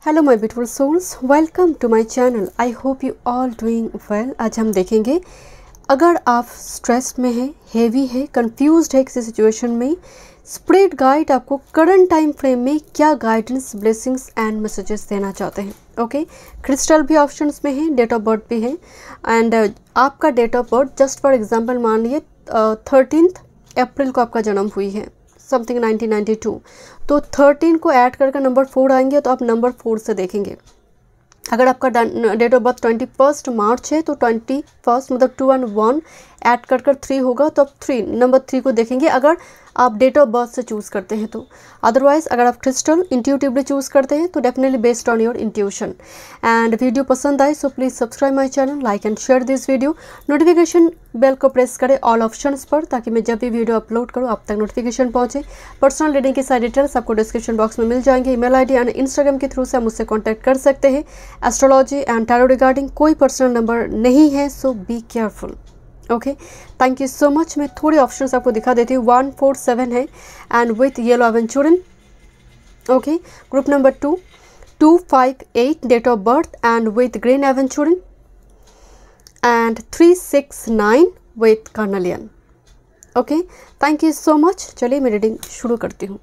Hello my beautiful souls, welcome to my channel. I hope you all doing well. आज हम देखेंगे अगर आप स्ट्रेस में हैं, हेवी है, कंफ्यूज्ड है किसी सिचुएशन में, स्पिरिट गाइड आपको करंट टाइम फ्रेम में क्या गाइडेंस, ब्लेसिंग्स एंड मैसेजेस देना चाहते हैं। ओके, क्रिस्टल भी ऑप्शंस में है, डेट ऑफ बर्थ भी है एंड आपका date of birth just for example मान लिए 13 अप्रैल को आपका जन्म हुई है, समथिंग 1992, तो 13 को ऐड करके नंबर 4 आएंगे तो आप नंबर 4 से देखेंगे। अगर आपका डेट ऑफ बर्थ 21 मार्च है तो 21 मतलब 2 और 1 ऐड कर 3 होगा तो आप नंबर 3 को देखेंगे अगर आप डेट ऑफ बर्थ से चूज़ करते हैं तो। अदरवाइज अगर आप क्रिस्टल इंट्यूटिवली चूज़ करते हैं तो definitely based on your intuition. And video पसंद आए so please subscribe my channel, like and share this video. Notification bell को प्रेस करें ऑल ऑप्शंस पर ताकि मैं जब भी वीडियो अपलोड करूँ आप तक नोटिफिकेशन पहुँचे। पर्सनल रीडिंग की सारी डिटेल्स आपको डिस्क्रिप्शन बॉक्स में मिल जाएंगे। ईमेल आईडी एंड इंस्टाग्राम के थ्रू से आप मुझसे कॉन्टैक्ट कर सकते हैं। एस्ट्रोलॉजी एंड टैरो रिगार्डिंग कोई पर्सनल नंबर नहीं है, so be careful. Okay, thank you so much. मैं थोड़े ऑप्शंस आपको दिखा देती हूँ। 147 है and with yellow aventurine. Okay, group number 2 258 date of birth and with green aventurine and 369 with carnelian. Okay, thank you so much. चलिए मैं reading शुरू करती हूँ।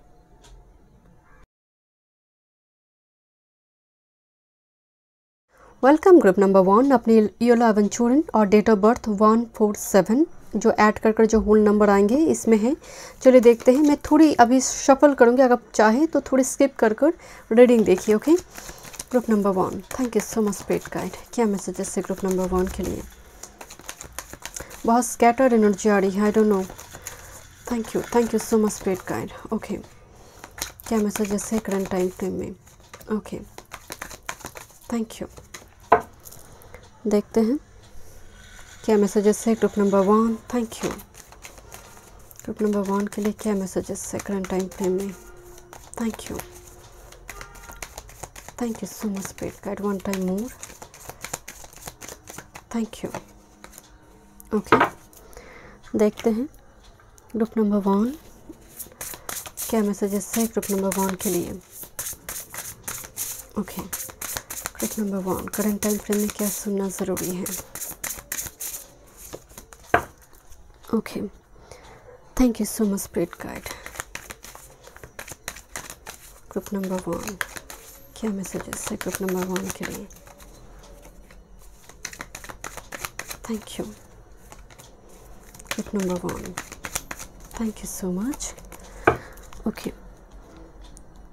वेलकम ग्रुप नंबर 1, अपनी येलो एवेंचुरन और डेट ऑफ बर्थ 147 जो add कर जो होल नंबर आएंगे इसमें है। चलिए देखते हैं। मैं थोड़ी अभी शफल करूँगी, अगर चाहे तो थोड़ी स्किप कर रीडिंग देखिए। Okay, group number 1, thank you so much spirit guide. क्या मैसेजेस है ग्रुप नंबर 1 के लिए? बहुत स्कैटर्ड एनर्जी आ रही है, आई don't no. Thank you so much spirit guide. Okay, क्या मैसेजेस है करंट टाइम फ्रेम में? Okay, thank you. देखते हैं क्या मैसेजेस है group number 1। Thank you. Group number 1 के लिए क्या मैसेजेस है करंट टाइम फ्रेम में? Thank you so much spirit guide. One time more. Thank you. Okay, देखते हैं ग्रुप नंबर 1 क्या मैसेजेस है ग्रुप नंबर 1 के लिए। Okay, group number 1 current time frame में क्या सुनना ज़रूरी है? Okay, thank you so much spirit guide. Group number 1 क्या मैसेजेस है ग्रुप नंबर 1 के लिए? Thank you. Group number 1, thank you so much. Okay,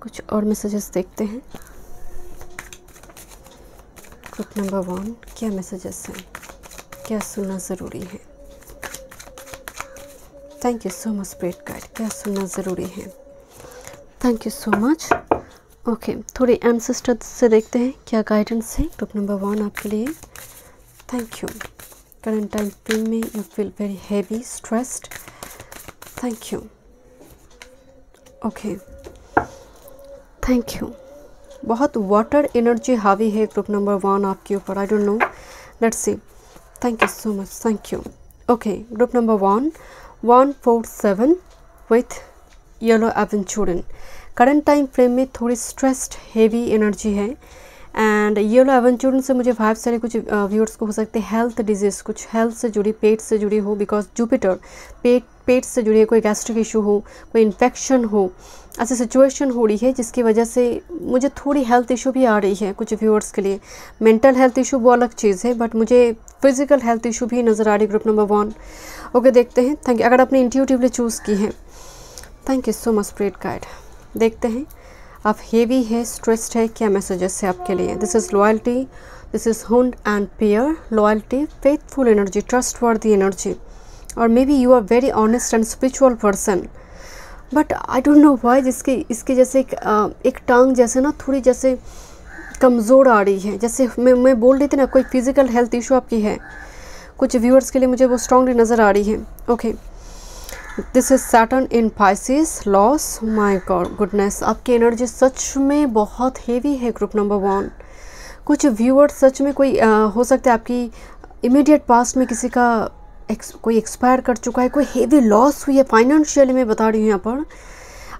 कुछ और मैसेजेस देखते हैं। ग्रुप नंबर 1 क्या मैसेजेस हैं, क्या सुनना ज़रूरी है? Thank you so much spirit guide. क्या सुनना ज़रूरी है? Thank you so much. Okay, थोड़ी एंसेस्टर से देखते हैं क्या गाइडेंस है ग्रुप नंबर 1 आपके लिए। Thank you. Current time frame में you feel very heavy, stressed. Thank you. Okay, thank you. बहुत वाटर एनर्जी हावी है ग्रुप नंबर 1 आपके ऊपर, I don't know, let's see. Thank you so much, thank you. Okay, group number 1 147 with yellow aventurine. Current time frame में थोड़ी stressed heavy energy है and yellow aventurine से मुझे वाइब सारे कुछ व्यूअर्स को हो सकते हैं हेल्थ डिजीज़, कुछ हेल्थ से जुड़ी, पेट से जुड़ी हो, बिकॉज जुपिटर पेट से जुड़ी है, कोई गैस्ट्रिक इशू हो, कोई इन्फेक्शन हो, ऐसी सिचुएशन हो रही है जिसकी वजह से मुझे थोड़ी हेल्थ इशू भी आ रही है कुछ व्यूअर्स के लिए। मेंटल हेल्थ इशू वो अलग चीज़ है, बट मुझे फिजिकल हेल्थ इशू भी नज़र आ रही है ग्रुप नंबर 1। ओके, देखते हैं। Thank you. अगर आपने इंट्यूटिवली चूज़ की है, thank you so much spirit guide. देखते हैं आप हेवी है, स्ट्रेस्ड है, क्या मैसेजेस है आपके लिए? This is loyalty, this is hound and pair. Loyalty, faithful energy, trustworthy energy, और may be you are very honest and spiritual person, but I don't know why इसके जैसे एक टांग जैसे ना थोड़ी जैसे कमज़ोर आ रही है, जैसे मैं बोल रही थी ना कोई फिजिकल हेल्थ इशू आपकी है। कुछ व्यूअर्स के लिए मुझे वो स्ट्रांगली नज़र आ रही है। Okay, this is Saturn in Pisces, loss. My God, goodness, आपकी एनर्जी सच में बहुत हेवी है ग्रुप नंबर 1। कुछ व्यूअर्स सच में कोई हो सकता है आपकी इमीडिएट पास्ट में किसी का कोई एक्सपायर कर चुका है, कोई हेवी लॉस हुई है फाइनेंशियली, मैं बता रही हूँ यहाँ पर।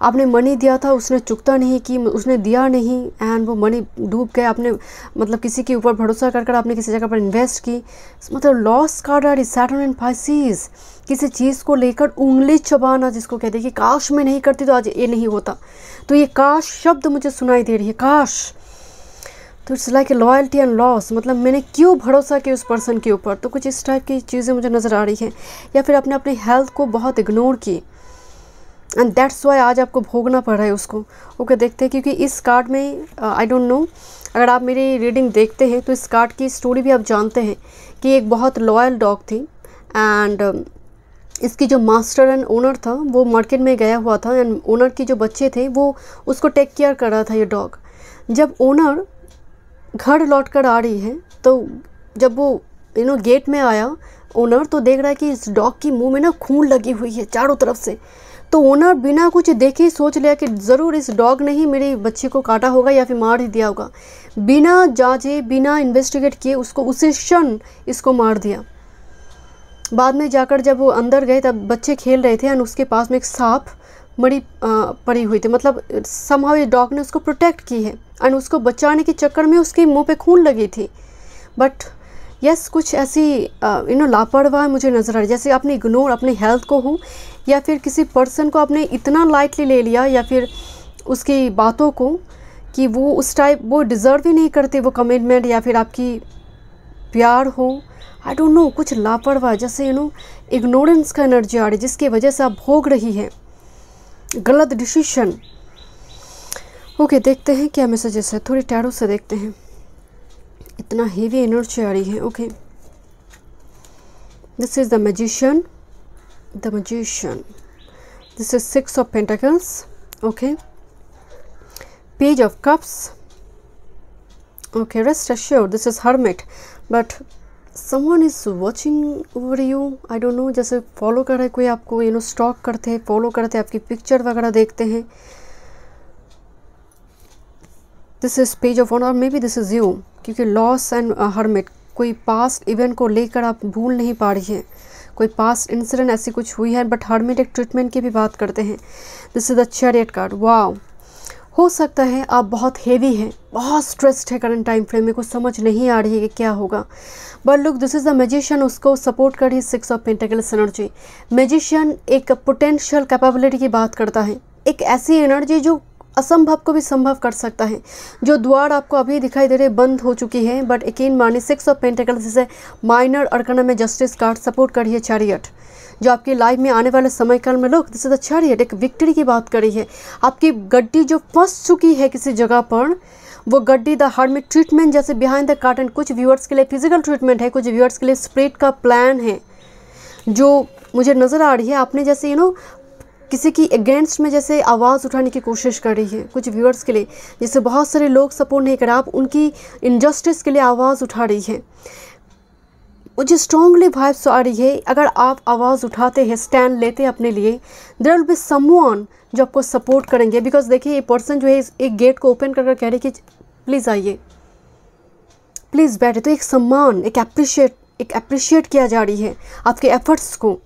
आपने मनी दिया था, उसने चुकता नहीं कि उसने दिया नहीं एंड वो मनी डूब गया, आपने मतलब किसी के ऊपर भरोसा कर आपने किसी जगह पर इन्वेस्ट की, मतलब लॉस कार्ड आ रही, सैटर्न एंड पाइसेस, किसी चीज़ को लेकर उंगली चबाना जिसको कहते हैं कि काश मैं नहीं करती तो आज ये नहीं होता, तो ये काश शब्द मुझे सुनाई दे रही है, काश। तो it's like a loyalty and loss, मतलब मैंने क्यों भरोसा किया उस पर्सन के ऊपर, तो कुछ इस टाइप की चीज़ें मुझे नज़र आ रही हैं। या फिर आपने अपनी हेल्थ को बहुत इग्नोर की एंड दैट्स वाई आज आपको भोगना पड़ रहा है उसको। ओके, देखते हैं, क्योंकि इस कार्ड में आई डोंट नो, अगर आप मेरी रीडिंग देखते हैं तो इस कार्ड की स्टोरी भी आप जानते हैं कि एक बहुत लॉयल डॉग थी एंड इसकी जो मास्टर एंड ओनर था वो मार्केट में गया हुआ था एंड ओनर के जो बच्चे थे वो उसको टेक केयर कर रहा था ये डॉग। जब ओनर घर लौट कर आ रही है तो जब वो गेट में आया ओनर, तो देख रहा है कि इस डॉग की मुंह में ना खून लगी हुई है चारों तरफ से। तो ओनर बिना कुछ देखे ही सोच लिया कि ज़रूर इस डॉग ने ही मेरे बच्चे को काटा होगा या फिर मार ही दिया होगा। बिना जांचे बिना इन्वेस्टिगेट किए उसको उसी क्षण इसको मार दिया। बाद में जाकर जब वो अंदर गए तब बच्चे खेल रहे थे एंड उसके पास में एक सांप मरी पड़ी हुई थी, मतलब समहाउ ये डॉग ने उसको प्रोटेक्ट की है एंड उसको बचाने के चक्कर में उसके मुंह पे खून लगी थी। बट यस, कुछ ऐसी लापरवाही मुझे नज़र आ रही, जैसे आपने इग्नोर अपने हेल्थ को हो या फिर किसी पर्सन को आपने इतना लाइटली ले लिया या फिर उसकी बातों को कि वो उस टाइप वो डिज़र्व ही नहीं करते वो कमिटमेंट या फिर आपकी प्यार हो। आई डोंट नो, कुछ लापरवाही जैसे इग्नोरेंस का एनर्जी आ रही जिसकी वजह से आप भोग रही है गलत डिसीजन। ओके, देखते हैं क्या मैसेजेस है, थोड़ी टैरो से देखते हैं, इतना हेवी एनर्जी आ रही है। Okay, this is the magician, this is 6 of pentacles, okay, page of cups, okay, rest assured, this is hermit, but someone is watching over you, I don't no, जैसे follow कर रहे कोई आपको, stock करते हैं, फॉलो करते हैं, आपकी पिक्चर वगैरह देखते हैं। This is page of honour, maybe this is you, क्योंकि लॉस एंड हर्मिट, कोई पास्ट इवेंट को लेकर आप भूल नहीं पा रही है, कोई पास्ट इंसिडेंट ऐसी कुछ हुई है, बट हर्मिट एक ट्रीटमेंट की भी बात करते हैं। This is the chariot card, wow, हो सकता है आप बहुत हेवी हैं, बहुत स्ट्रेस्ड है करंट टाइम फ्रेम में, कुछ समझ नहीं आ रही है कि क्या होगा, but look, this is the magician, उसको सपोर्ट कर रही है 6 ऑफ पेंटिकल्स एनर्जी। मैजिशियन एक पोटेंशियल कैपेबिलिटी की बात करता है, एक ऐसी एनर्जी जो असंभव को भी संभव कर सकता है। जो द्वार आपको अभी दिखाई दे रहे बंद हो चुकी है, बट यकीन मानिए 6 ऑफ पेंटिकल्स इसे माइनर अरकाना में जस्टिस कार्ड सपोर्ट कर रही है चैरियट, जो आपकी लाइफ में आने वाले समय काल में, लोग दिस इज द चैरियट, एक विक्ट्री की बात कर रही है। आपकी गड्डी जो फंस चुकी है किसी जगह पर, वो गड्डी द हर्मिट ट्रीटमेंट, जैसे बिहाइंड द कर्टन, कुछ व्यूअर्स के लिए फिजिकल ट्रीटमेंट है, कुछ व्यूअर्स के लिए स्पिरिट का प्लान है जो मुझे नज़र आ रही है। आपने जैसे किसी की अगेंस्ट में जैसे आवाज़ उठाने की कोशिश कर रही है, कुछ व्यूअर्स के लिए, जैसे बहुत सारे लोग सपोर्ट नहीं कर रहे, आप उनकी इनजस्टिस के लिए आवाज़ उठा रही है। मुझे स्ट्रांगली वाइब्स आ रही है, अगर आप आवाज़ उठाते हैं, स्टैंड लेते हैं अपने लिए, देयर विल बी समवन जो आपको सपोर्ट करेंगे। बिकॉज देखिए, ये पर्सन जो है एक गेट को ओपन कर कह रही है कि प्लीज़ आइए, प्लीज़ बैठे, तो एक सम्मान, एक अप्रिशिएट किया जा रही है आपके एफर्ट्स को।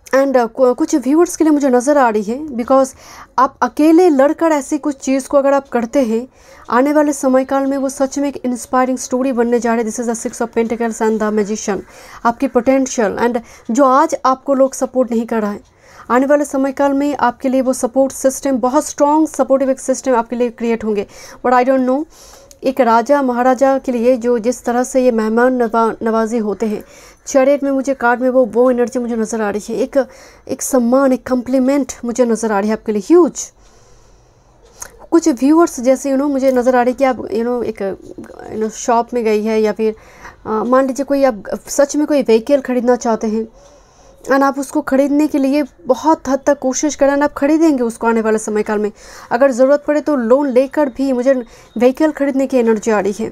एंड कुछ व्यूअर्स के लिए मुझे नज़र आ रही है, बिकॉज आप अकेले लड़कर ऐसी कुछ चीज़ को अगर आप करते हैं, आने वाले समय काल में वो सच में एक इंस्पायरिंग स्टोरी बनने जा रही है। This is the 6 of pentacles and the magician, आपकी पोटेंशियल, एंड जो आज आपको लोग सपोर्ट नहीं कर रहा है, आने वाले समय काल में आपके लिए वो सपोर्ट सिस्टम, बहुत स्ट्रॉन्ग सपोर्टिव एक सिस्टम आपके लिए क्रिएट होंगे। बट आई डोंट नो, एक राजा महाराजा के लिए जो जिस तरह से ये मेहमान नवाजी होते हैं, चैरियट में मुझे कार्ड में वो एनर्जी मुझे नज़र आ रही है, एक सम्मान, एक कम्प्लीमेंट मुझे नज़र आ रही है आपके लिए ह्यूज। कुछ व्यूअर्स जैसे मुझे नज़र आ रही है कि आप एक शॉप में गई है, या फिर मान लीजिए कोई आप सच में कोई व्हीकल ख़रीदना चाहते हैं एंड आप उसको ख़रीदने के लिए बहुत हद तक कोशिश करें, आप खरीदेंगे उसको आने वाले समय काल में, अगर ज़रूरत पड़े तो लोन लेकर भी मुझे व्हीकल खरीदने की एनर्जी आ रही है।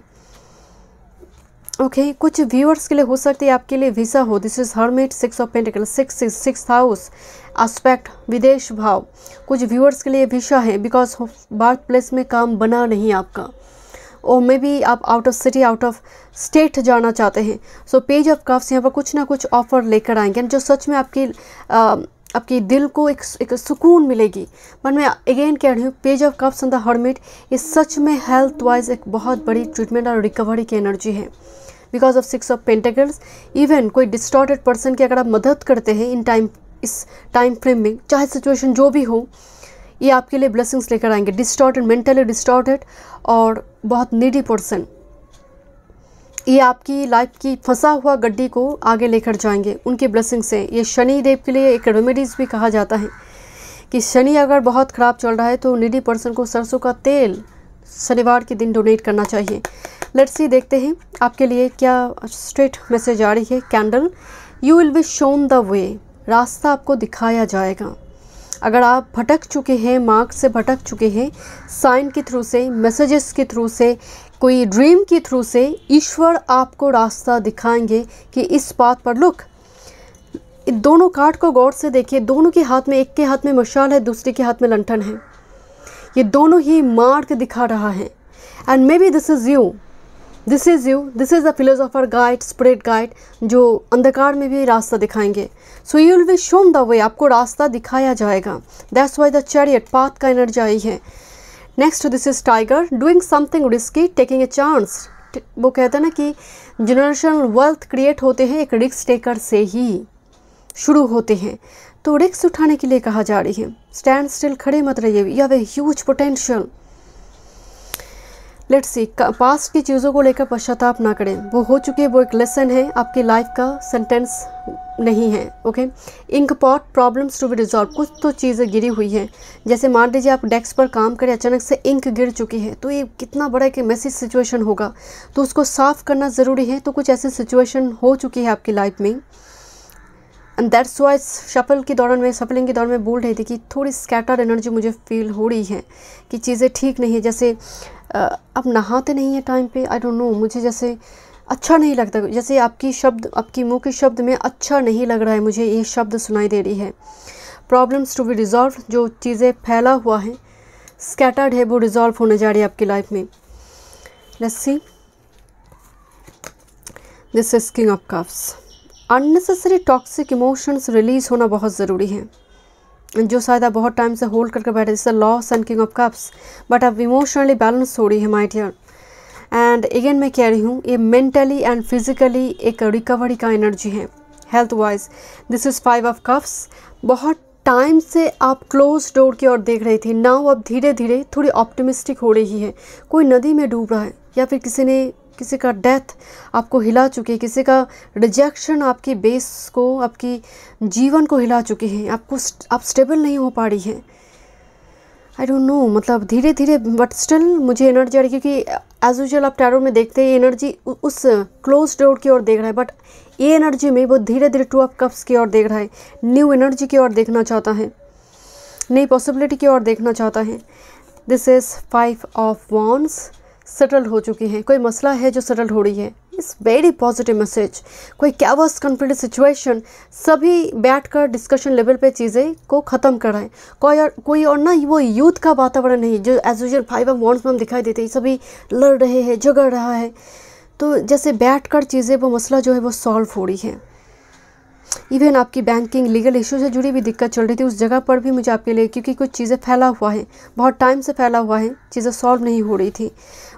ओके, कुछ व्यूअर्स के लिए हो सकती है आपके लिए वीज़ा हो। This is hermit, 6 of pentacles, 6 house aspect, विदेश भाव, कुछ व्यूअर्स के लिए वीज़ा है बिकॉज बर्थ प्लेस में काम बना नहीं आपका, और मे बी आप out of city, out of state जाना चाहते हैं। सो पेज ऑफ कप्स यहाँ पर कुछ ना कुछ ऑफ़र लेकर आएंगे जो सच में आपकी आपकी दिल को एक सुकून मिलेगी। बट मैं अगेन कह रही हूँ, page of cups and the hermit ये सच में हेल्थ वाइज एक बहुत बड़ी ट्रीटमेंट और रिकवरी की एनर्जी है। Because of 6 of pentacles, even कोई डिस्टॉर्टेड पर्सन की अगर आप मदद करते हैं इस टाइम फ्रेम में, चाहे सिचुएशन जो भी हो, ये आपके लिए ब्लेसिंग्स लेकर आएंगे। डिस्टॉर्टेड, मेंटली डिस्टॉर्टेड और बहुत नीडी पर्सन, ये आपकी लाइफ की फंसा हुआ गड्डी को आगे लेकर जाएंगे उनकी ब्लेसिंग से। ये शनि देव के लिए एक रेमेडीज़ भी कहा जाता है कि शनि अगर बहुत ख़राब चल रहा है तो नीडी पर्सन को सरसों का तेल शनिवार के दिन डोनेट करना चाहिए। लेट्स सी, देखते हैं आपके लिए क्या स्ट्रेट मैसेज आ रही है। Candle, you will be shown the way, रास्ता आपको दिखाया जाएगा। अगर आप भटक चुके हैं, मार्ग से भटक चुके हैं, साइन के थ्रू से, मैसेजेस के थ्रू से, कोई ड्रीम के थ्रू से, ईश्वर आपको रास्ता दिखाएंगे कि इस बात पर लुक। दोनों कार्ड को गौर से देखिए, दोनों के हाथ में, एक के हाथ में मशाल है, दूसरे के हाथ में लंठन है। ये दोनों ही मार्ग दिखा रहा है। And may be this is you, this is you, this is the philosopher guide, spirit guide, जो अंधकार में भी रास्ता दिखाएंगे। So you will be shown the way, आपको रास्ता दिखाया जाएगा। That's why the chariot, path का एनर्जी आई है। Next, this is tiger, doing something risky, taking a chance. वो कहते हैं ना कि जनरेशनल वेल्थ क्रिएट होते हैं एक रिस्क टेकर से ही शुरू होते हैं, तो रिस्क उठाने के लिए कहा जा रही है। स्टैंड स्टिल, खड़े मत रहिए, you have a huge potential. Let's see, past की चीज़ों को लेकर पश्चाताप ना करें, वो हो चुकी है, वो एक लेसन है, आपकी लाइफ का सेंटेंस नहीं है। Okay, ink pot, problems to be resolve, कुछ तो चीज़ें गिरी हुई हैं। जैसे मान लीजिए आप डेस्क पर काम करें, अचानक से इंक गिर चुकी है, तो ये कितना बड़ा एक मैसी सिचुएशन होगा, तो उसको साफ़ करना ज़रूरी है। तो कुछ ऐसी सिचुएशन हो चुकी है आपकी लाइफ में, एंड दैट्स वाई सफलिंग के दौरान मैं बोल रही थी कि थोड़ी स्कैटर एनर्जी मुझे फील हो रही है कि चीज़ें ठीक नहीं है। जैसे आप नहाते नहीं है टाइम पे, आई डोंट नो, मुझे जैसे अच्छा नहीं लगता, जैसे आपकी मुँह के शब्द में अच्छा नहीं लग रहा है, मुझे ये शब्द सुनाई दे रही है। प्रॉब्लम्स टू बी रिजॉल्व, जो चीज़ें फैला हुआ है, स्कैटर्ड है, वो रिजॉल्व होने जा रही है आपकी लाइफ में। Let's see, this is king of cups. Unnecessary toxic emotions release होना बहुत ज़रूरी है, जो शायद आप बहुत टाइम से होल्ड करके बैठे, जैसे loss and king of cups, but अब इमोशनली बैलेंस हो रही है माय डियर। एंड अगेन मैं कह रही हूँ, ये मेंटली एंड फिजिकली एक रिकवरी का एनर्जी है health wise. This is 5 of cups. बहुत टाइम से आप क्लोज डोर की ओर देख रही थी, नाउ अब धीरे धीरे थोड़ी ऑप्टिमिस्टिक हो रही है। कोई नदी में डूब रहा है, या फिर किसी का डेथ आपको हिला चुकी है, किसी का रिजेक्शन आपकी बेस को, आपकी जीवन को हिला चुकी है, आप स्टेबल नहीं हो पा रही है। आई डोंट नो, मतलब धीरे धीरे, बट स्टिल मुझे एनर्जी आ रही है, क्योंकि एज यूजुअल आप टैरो में देखते हैं एनर्जी उस क्लोज डोर की ओर देख रहा है, बट ये एनर्जी में वो धीरे धीरे 2 ऑफ कप्स की ओर देख रहा है, न्यू एनर्जी की ओर देखना चाहता है, नई पॉसिबिलिटी की ओर देखना चाहता है। This is 5 of wands. Settle हो चुकी है, कोई मसला है जो सेटल हो रही है, इट्स वेरी पॉजिटिव मैसेज। कोई कैवस कॉन्फ्लिक्ट सिचुएशन, सभी बैठकर डिस्कशन लेवल पे चीज़ें को ख़त्म कर रहा है। कोई और ना, वो यूथ का वातावरण नहीं जो एज यूजुअल 5 ऑफ वॉन्ड्स में हम दिखाई देते हैं, सभी लड़ रहे हैं, झगड़ रहा है, तो जैसे बैठकर चीज़ें, वो मसला जो है वो सॉल्व हो रही है। इवन आपकी बैंकिंग लीगल इशू से जुड़ी भी दिक्कत चल रही थी, उस जगह पर भी मुझे आपके लिए, क्योंकि कुछ चीज़ें फैला हुआ है, बहुत टाइम से फैला हुआ है, चीज़ें सॉल्व नहीं हो रही थी,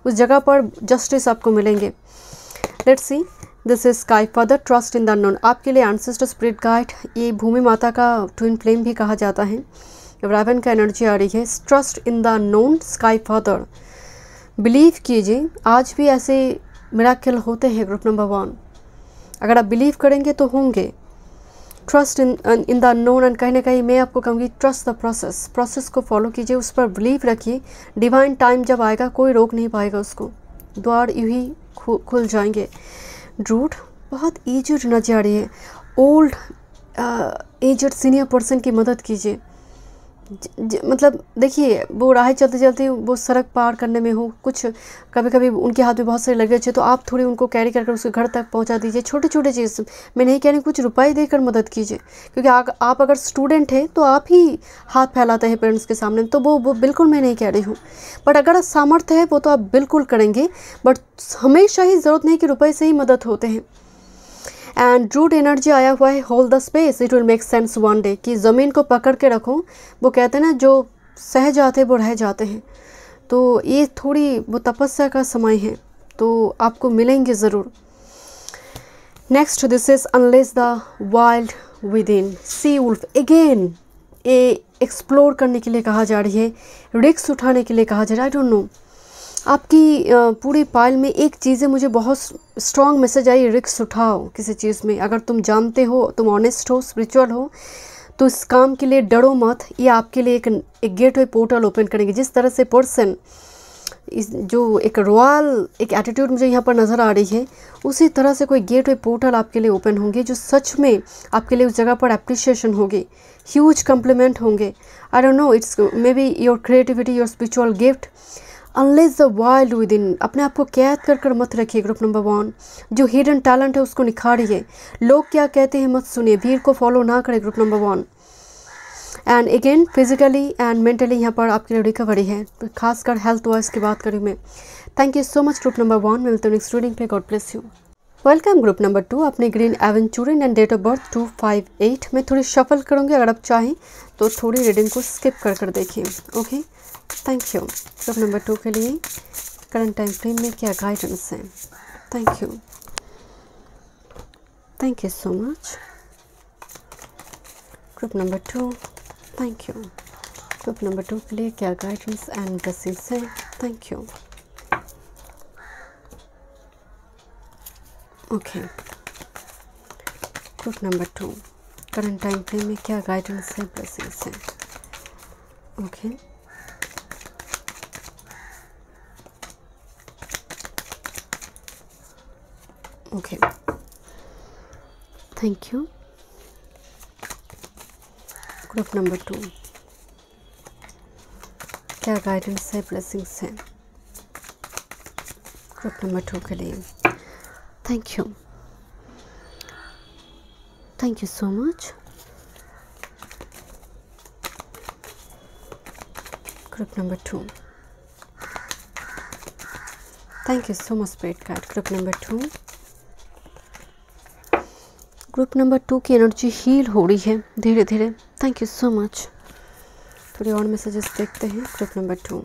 उस जगह पर जस्टिस आपको मिलेंगे। Let's see, this is sky father, trust in the unknown. आपके लिए एंसेस्टर स्पिरिट गाइड, ये भूमि माता का ट्विन फ्लेम भी कहा जाता है, रावण का एनर्जी आ रही है। Trust in the unknown, sky father, believe कीजिए, आज भी ऐसे मिराकल होते हैं। ग्रुप नंबर 1, अगर आप बिलीव करेंगे तो होंगे। Trust in the unknown, and कहीं ना कहीं मैं आपको कहूँगी ट्रस्ट द प्रोसेस को फॉलो कीजिए, उस पर बिलीव रखिए। डिवाइन टाइम जब आएगा कोई रोक नहीं पाएगा उसको, द्वार यूँ ही खुल जाएंगे। ड्रूट, बहुत एजड एनर्जी आ रही है, ओल्ड एजड सीनियर पर्सन की मदद कीजिए। मतलब देखिए, वो राह चलते चलते वो सड़क पार करने में हो, कुछ कभी कभी उनके हाथ में बहुत सारे लगेज है, तो आप थोड़ी उनको कैरी कर उसके घर तक पहुंचा दीजिए। छोटे छोटे चीज़, मैं नहीं कह रही कुछ रुपए देकर मदद कीजिए, क्योंकि आप अगर स्टूडेंट हैं तो आप ही हाथ फैलाते हैं पेरेंट्स के सामने, तो वो बिल्कुल मैं नहीं कह रही हूँ, बट अगर सामर्थ्य है वो तो आप बिल्कुल करेंगे, बट हमेशा ही ज़रूरत नहीं कि रुपये से ही मदद होते हैं। एंड रूट एनर्जी आया हुआ है hold the space, it will make sense one day, कि ज़मीन को पकड़ के रखो। वो कहते हैं ना जो सह जाते वो रह जाते हैं, तो ये थोड़ी वो तपस्या का समय है, तो आपको मिलेंगे ज़रूर। Next this is unleash the wild within, sea wolf again, ये एक्सप्लोर करने के लिए कहा जा रही है, रिस्क उठाने के लिए कहा जा रहा है। आई डोंट नो, आपकी पूरी पाइल में एक चीज़ है, मुझे बहुत स्ट्रॉन्ग मैसेज आई, रिस्क उठाओ किसी चीज़ में। अगर तुम जानते हो, तुम ऑनेस्ट हो, स्पिरिचुअल हो, तो इस काम के लिए डरो मत। ये आपके लिए एक गेटवे पोर्टल ओपन करेंगे। जिस तरह से पर्सन जो एक रॉयल एक एटीट्यूड मुझे यहाँ पर नज़र आ रही है, उसी तरह से कोई गेटवे पोर्टल आपके लिए ओपन होंगे, जो सच में आपके लिए उस जगह पर अप्रिशिएशन होगी, ह्यूज कम्प्लीमेंट होंगे। आई don't no, it's may be your creativity, your spiritual gift. Unless the wild with in, अपने आप को कैद कर कर मत रखिए। ग्रुप नंबर 1, जो हिडन टैलेंट है उसको निखारिए। लोग क्या कहते हैं मत सुनिए, भीड़ को फॉलो ना करें। Group number 1 and again physically and mentally यहाँ पर आपके लिए रिकवरी है, तो खासकर हेल्थ वाइज की बात करूँ मैं। Thank you so much group number 1, मिलते हैं नेक्स्ट रीडिंग पे। God bless you. Welcome group number 2, अपने green aventurine and date of birth 258। मैं थोड़ी शफल करूँगी, अगर आप चाहें तो थोड़ी रीडिंग को स्किप कर कर देखिए। Okay, thank you. Group number 2 के लिए करंट टाइम फ्रेम में क्या गाइडेंस है? Thank you, thank you so much. Group number 2, thank you. Group number 2 के लिए क्या गाइडेंस एंड ब्लेसिंग्स है? Thank you. Okay, group number 2 current time frame में क्या गाइडेंस है, ब्लेसिंग्स है? Okay, okay, thank you. Group number 2 क्या guidance है, ब्लेसिंग्स है? ग्रुप नंबर 2 के लिए thank you, thank you so much. Group number 2, thank you so much spirit guide. Group number 2, group number 2 की एनर्जी हील हो रही है धीरे धीरे। Thank you so much. थोड़ी और मैसेजेस देखते हैं। Group number 2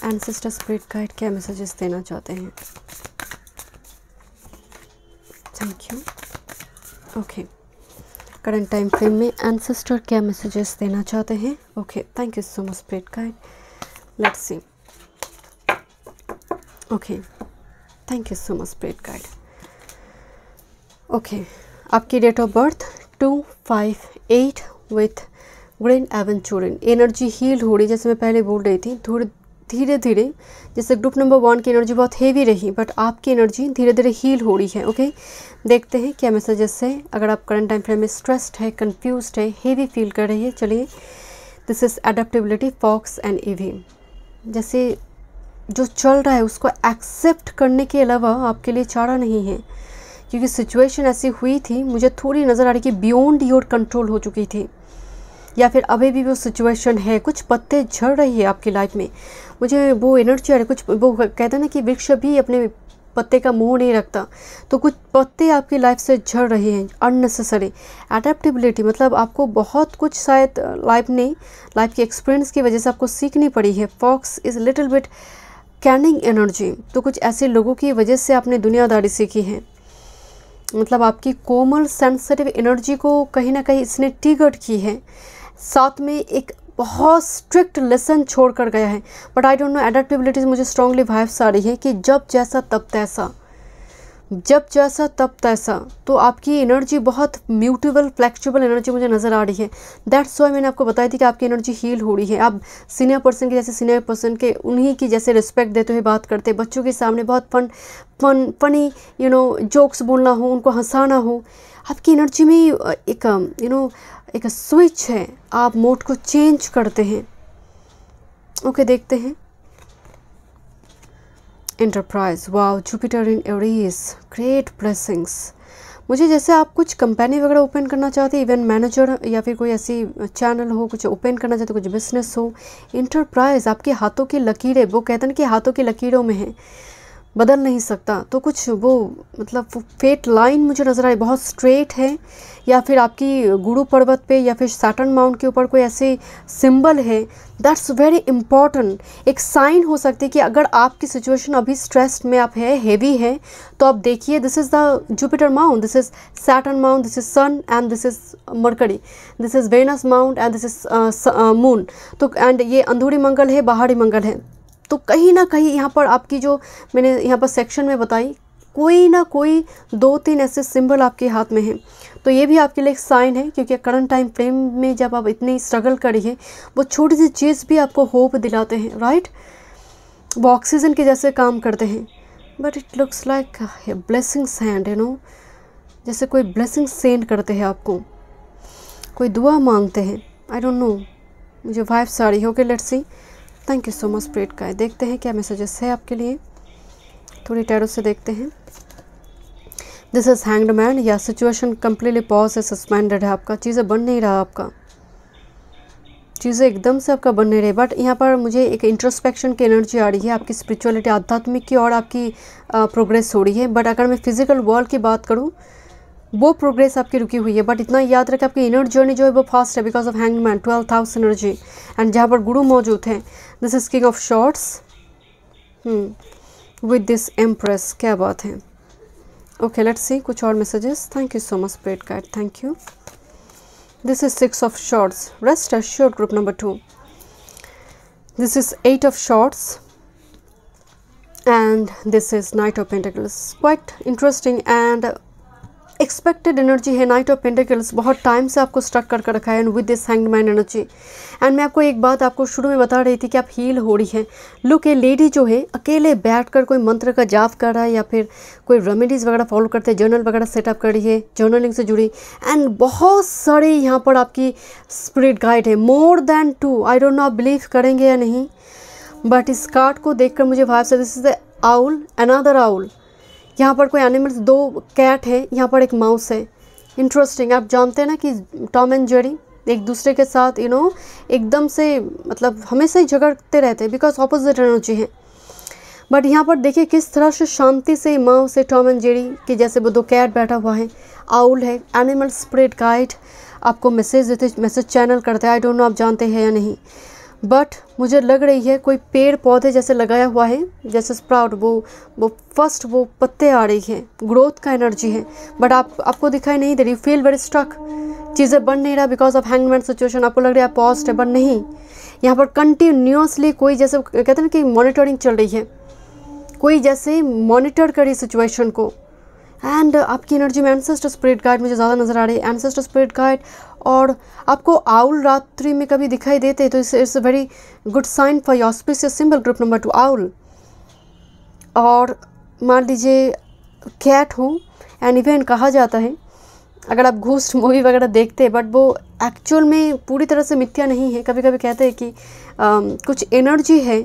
ancestor spirit guide क्या मैसेजेस देना चाहते हैं? Thank you. Okay, current time frame में एंसेस्टर क्या मैसेजेस देना चाहते हैं? Okay, thank you so much spirit guide. Let's see. Okay, thank you so much spirit guide. Okay, आपकी date of birth 258 with green aventurine. Energy heal हो रही, जैसे मैं पहले बोल रही थी, थोड़ी धीरे धीरे। जैसे ग्रुप नंबर 1 की एनर्जी बहुत हेवी रही, बट आपकी एनर्जी धीरे धीरे हील हो रही है। ओके, देखते हैं क्या मैसेजेस है। अगर आप करंट टाइम फ्रेम में स्ट्रेस्ड है, कंफ्यूज्ड है, हेवी फील कर रही है, चलिए। This is adaptability, fox and ivy. जैसे जो चल रहा है उसको एक्सेप्ट करने के अलावा आपके लिए चारा नहीं है, क्योंकि सिचुएशन ऐसी हुई थी, मुझे थोड़ी नज़र आ रही कि बियॉन्ड योर कंट्रोल हो चुकी थी, या फिर अभी भी वो सिचुएशन है। कुछ पत्ते झड़ रही है आपकी लाइफ में, मुझे वो एनर्जी आ रही। कुछ वो कहते हैं ना कि वृक्ष भी अपने पत्ते का मोह नहीं रखता, तो कुछ पत्ते आपकी लाइफ से झड़ रहे हैं अननेसेसरी। एडेप्टेबिलिटी मतलब आपको बहुत कुछ शायद लाइफ की एक्सपीरियंस की वजह से आपको सीखनी पड़ी है। Fox is little bit cunning energy, तो कुछ ऐसे लोगों की वजह से आपने दुनियादारी सीखी है। मतलब आपकी कोमल सेंसिटिव एनर्जी को कहीं ना कहीं इसने ट्रिगर की है, साथ में एक बहुत स्ट्रिक्ट लेसन छोड़ कर गया है। But I don't no, adaptability मुझे स्ट्रांगली वाइब्स आ रही है कि जब जैसा तब तैसा, जब जैसा तब तैसा। तो आपकी एनर्जी बहुत म्यूटेबल फ्लेक्सिबल एनर्जी मुझे नज़र आ रही है। दैट्स वाई मैंने आपको बताई थी कि आपकी एनर्जी हील हो रही है। आप सीनियर पर्सन के जैसे सीनियर पर्सन के उन्हीं की जैसे रिस्पेक्ट देते हुए बात करते, बच्चों के सामने बहुत फनी जोक्स बोलना हो, उनको हंसाना हो। आपकी एनर्जी में एक एक स्विच है, आप मोड को चेंज करते हैं। ओके, देखते हैं। Enterprise, wow, Jupiter in Aries, great blessings. मुझे जैसे आप कुछ कंपनी वगैरह ओपन करना चाहते हैं, इवेंट मैनेजर या फिर कोई ऐसी चैनल हो, कुछ ओपन करना चाहते, कुछ बिजनेस हो। एंटरप्राइज, आपके हाथों की लकीरें, वो कहते हैं कि हाथों की लकीरों में है। बदल नहीं सकता। तो कुछ वो मतलब फेट लाइन मुझे नज़र आई, बहुत स्ट्रेट है, या फिर आपकी गुरु पर्वत पे या फिर सैटर्न माउंट के ऊपर कोई ऐसे सिंबल है। दैट्स वेरी इंपॉर्टेंट, एक साइन हो सकती है कि अगर आपकी सिचुएशन अभी स्ट्रेस्ड में आप है, हेवी है, तो आप देखिए this is the Jupiter mount, this is Saturn mount, this is sun and this is Mercury, this is Venus mount and this is moon. तो एंड ये अंधूरी मंगल है, बाहरी मंगल है। तो कहीं ना कहीं यहाँ पर आपकी जो मैंने यहाँ पर सेक्शन में बताई, कोई ना कोई 2-3 ऐसे सिंबल आपके हाथ में हैं। तो ये भी आपके लिए एक साइन है, क्योंकि करंट टाइम फ्रेम में जब आप इतनी स्ट्रगल करिए, वो छोटी सी चीज़ भी आपको होप दिलाते हैं, राइट। वो ऑक्सीजन के जैसे काम करते हैं। But it looks like blessings hand, you know, जैसे कोई ब्लेसिंग सेंड करते हैं आपको, कोई दुआ मांगते हैं। आई डोंट नो, मुझे वाइब्स आ रही है। Okay, let's see. Thank you so much spirit guide. देखते हैं क्या मैसेजेस है आपके लिए, थोड़ी टैरो से देखते हैं। दिस इज हैंग्ड मैन, या सिचुएशन कम्प्लीटली पॉज है, सस्पेंडेड है, आपका चीज़ें बन नहीं रहा, आपका चीज़ें एकदम से आपका बन नहीं रही। बट यहाँ पर मुझे एक इंट्रोस्पेक्शन की एनर्जी आ रही है, आपकी स्पिरिचुअलिटी, आध्यात्मिक की और आपकी प्रोग्रेस हो रही है। बट अगर मैं फिजिकल वर्ल्ड की बात करूँ, वो प्रोग्रेस आपकी रुकी हुई है। बट इतना याद रखें, आपकी इनर जर्नी जो है वो फास्ट है, because of hanged man, 12th house energy, and जहाँ पर गुरु मौजूद हैं। This is king of shorts with this empress, क्या बात है। ओके, लेट्स सी कुछ और messages. Thank you so much spirit guide, thank you. This is 6 of shorts, rest assured, group number 2। This is 8 of swords and this is night of pentacles. Quite interesting and expected energy है। Night of pentacles बहुत time से आपको stuck कर रखा है, and with this hanged man energy. And मैं आपको एक बात आपको शुरू में बता रही थी कि आप हील हो रही है। लुक, ये लेडी जो है अकेले बैठकर कोई मंत्र का जाप कर रहा है, या फिर कोई रेमेडीज़ वगैरह फॉलो करते हैं, जर्नल वगैरह सेटअप कर रही है, जर्नलिंग से जुड़ी, एंड बहुत सारे यहाँ पर आपकी स्पिरिट गाइड है, more than 2। I don't no आप बिलीव करेंगे या नहीं, बट इस कार्ड को देखकर मुझे भाव से, this is the owl, another owl. यहाँ पर कोई एनिमल्स, 2 कैट है, यहाँ पर एक माउस है। इंटरेस्टिंग। आप जानते हैं ना कि टॉम एंड जेरी एक दूसरे के साथ यू नो एकदम से मतलब हमेशा ही झगड़ते रहते हैं, बिकॉज ऑपोजिट एनर्जी है। बट यहाँ पर देखिए किस तरह से शांति से माउस से टॉम एंड जेरी के जैसे वो 2 कैट बैठा हुआ है, आउल है, एनिमल स्पिरिट गाइड आपको मैसेज देते, मैसेज चैनल करते हैं। आई डोंट नो आप जानते हैं या नहीं, बट मुझे लग रही है कोई पेड़ पौधे जैसे लगाया हुआ है, जैसे स्प्राउट, वो फर्स्ट वो पत्ते आ रही है, ग्रोथ का एनर्जी है। बट आपको दिखाई नहीं दे रही, फील वेरी स्टक, चीज़ें बन नहीं रहा बिकॉज ऑफ हैंगमैन सिचुएशन। आपको लग रहा है पॉजिटिव, बट नहीं, यहाँ पर कंटिन्यूसली कोई जैसे कहते हैं ना कि मॉनिटरिंग चल रही है, कोई जैसे मॉनिटर करी सिचुएशन को। एंड आपकी एनर्जी में एंसेस्टर स्पिरिट गाइड मुझे ज़्यादा नज़र आ रही है, एंसेस्टर स्पिरिट गाइड। और आपको आउल रात्रि में कभी दिखाई देते हैं तो it's a very good sign for your auspicious symbol, group number 2 owl. और मान लीजिए कैट हो, एंड इवन कहा जाता है अगर आप घूस्ट मूवी वगैरह देखते हैं, बट वो एक्चुअल में पूरी तरह से मिथ्या नहीं है। कभी कभी कहते हैं कि कुछ एनर्जी है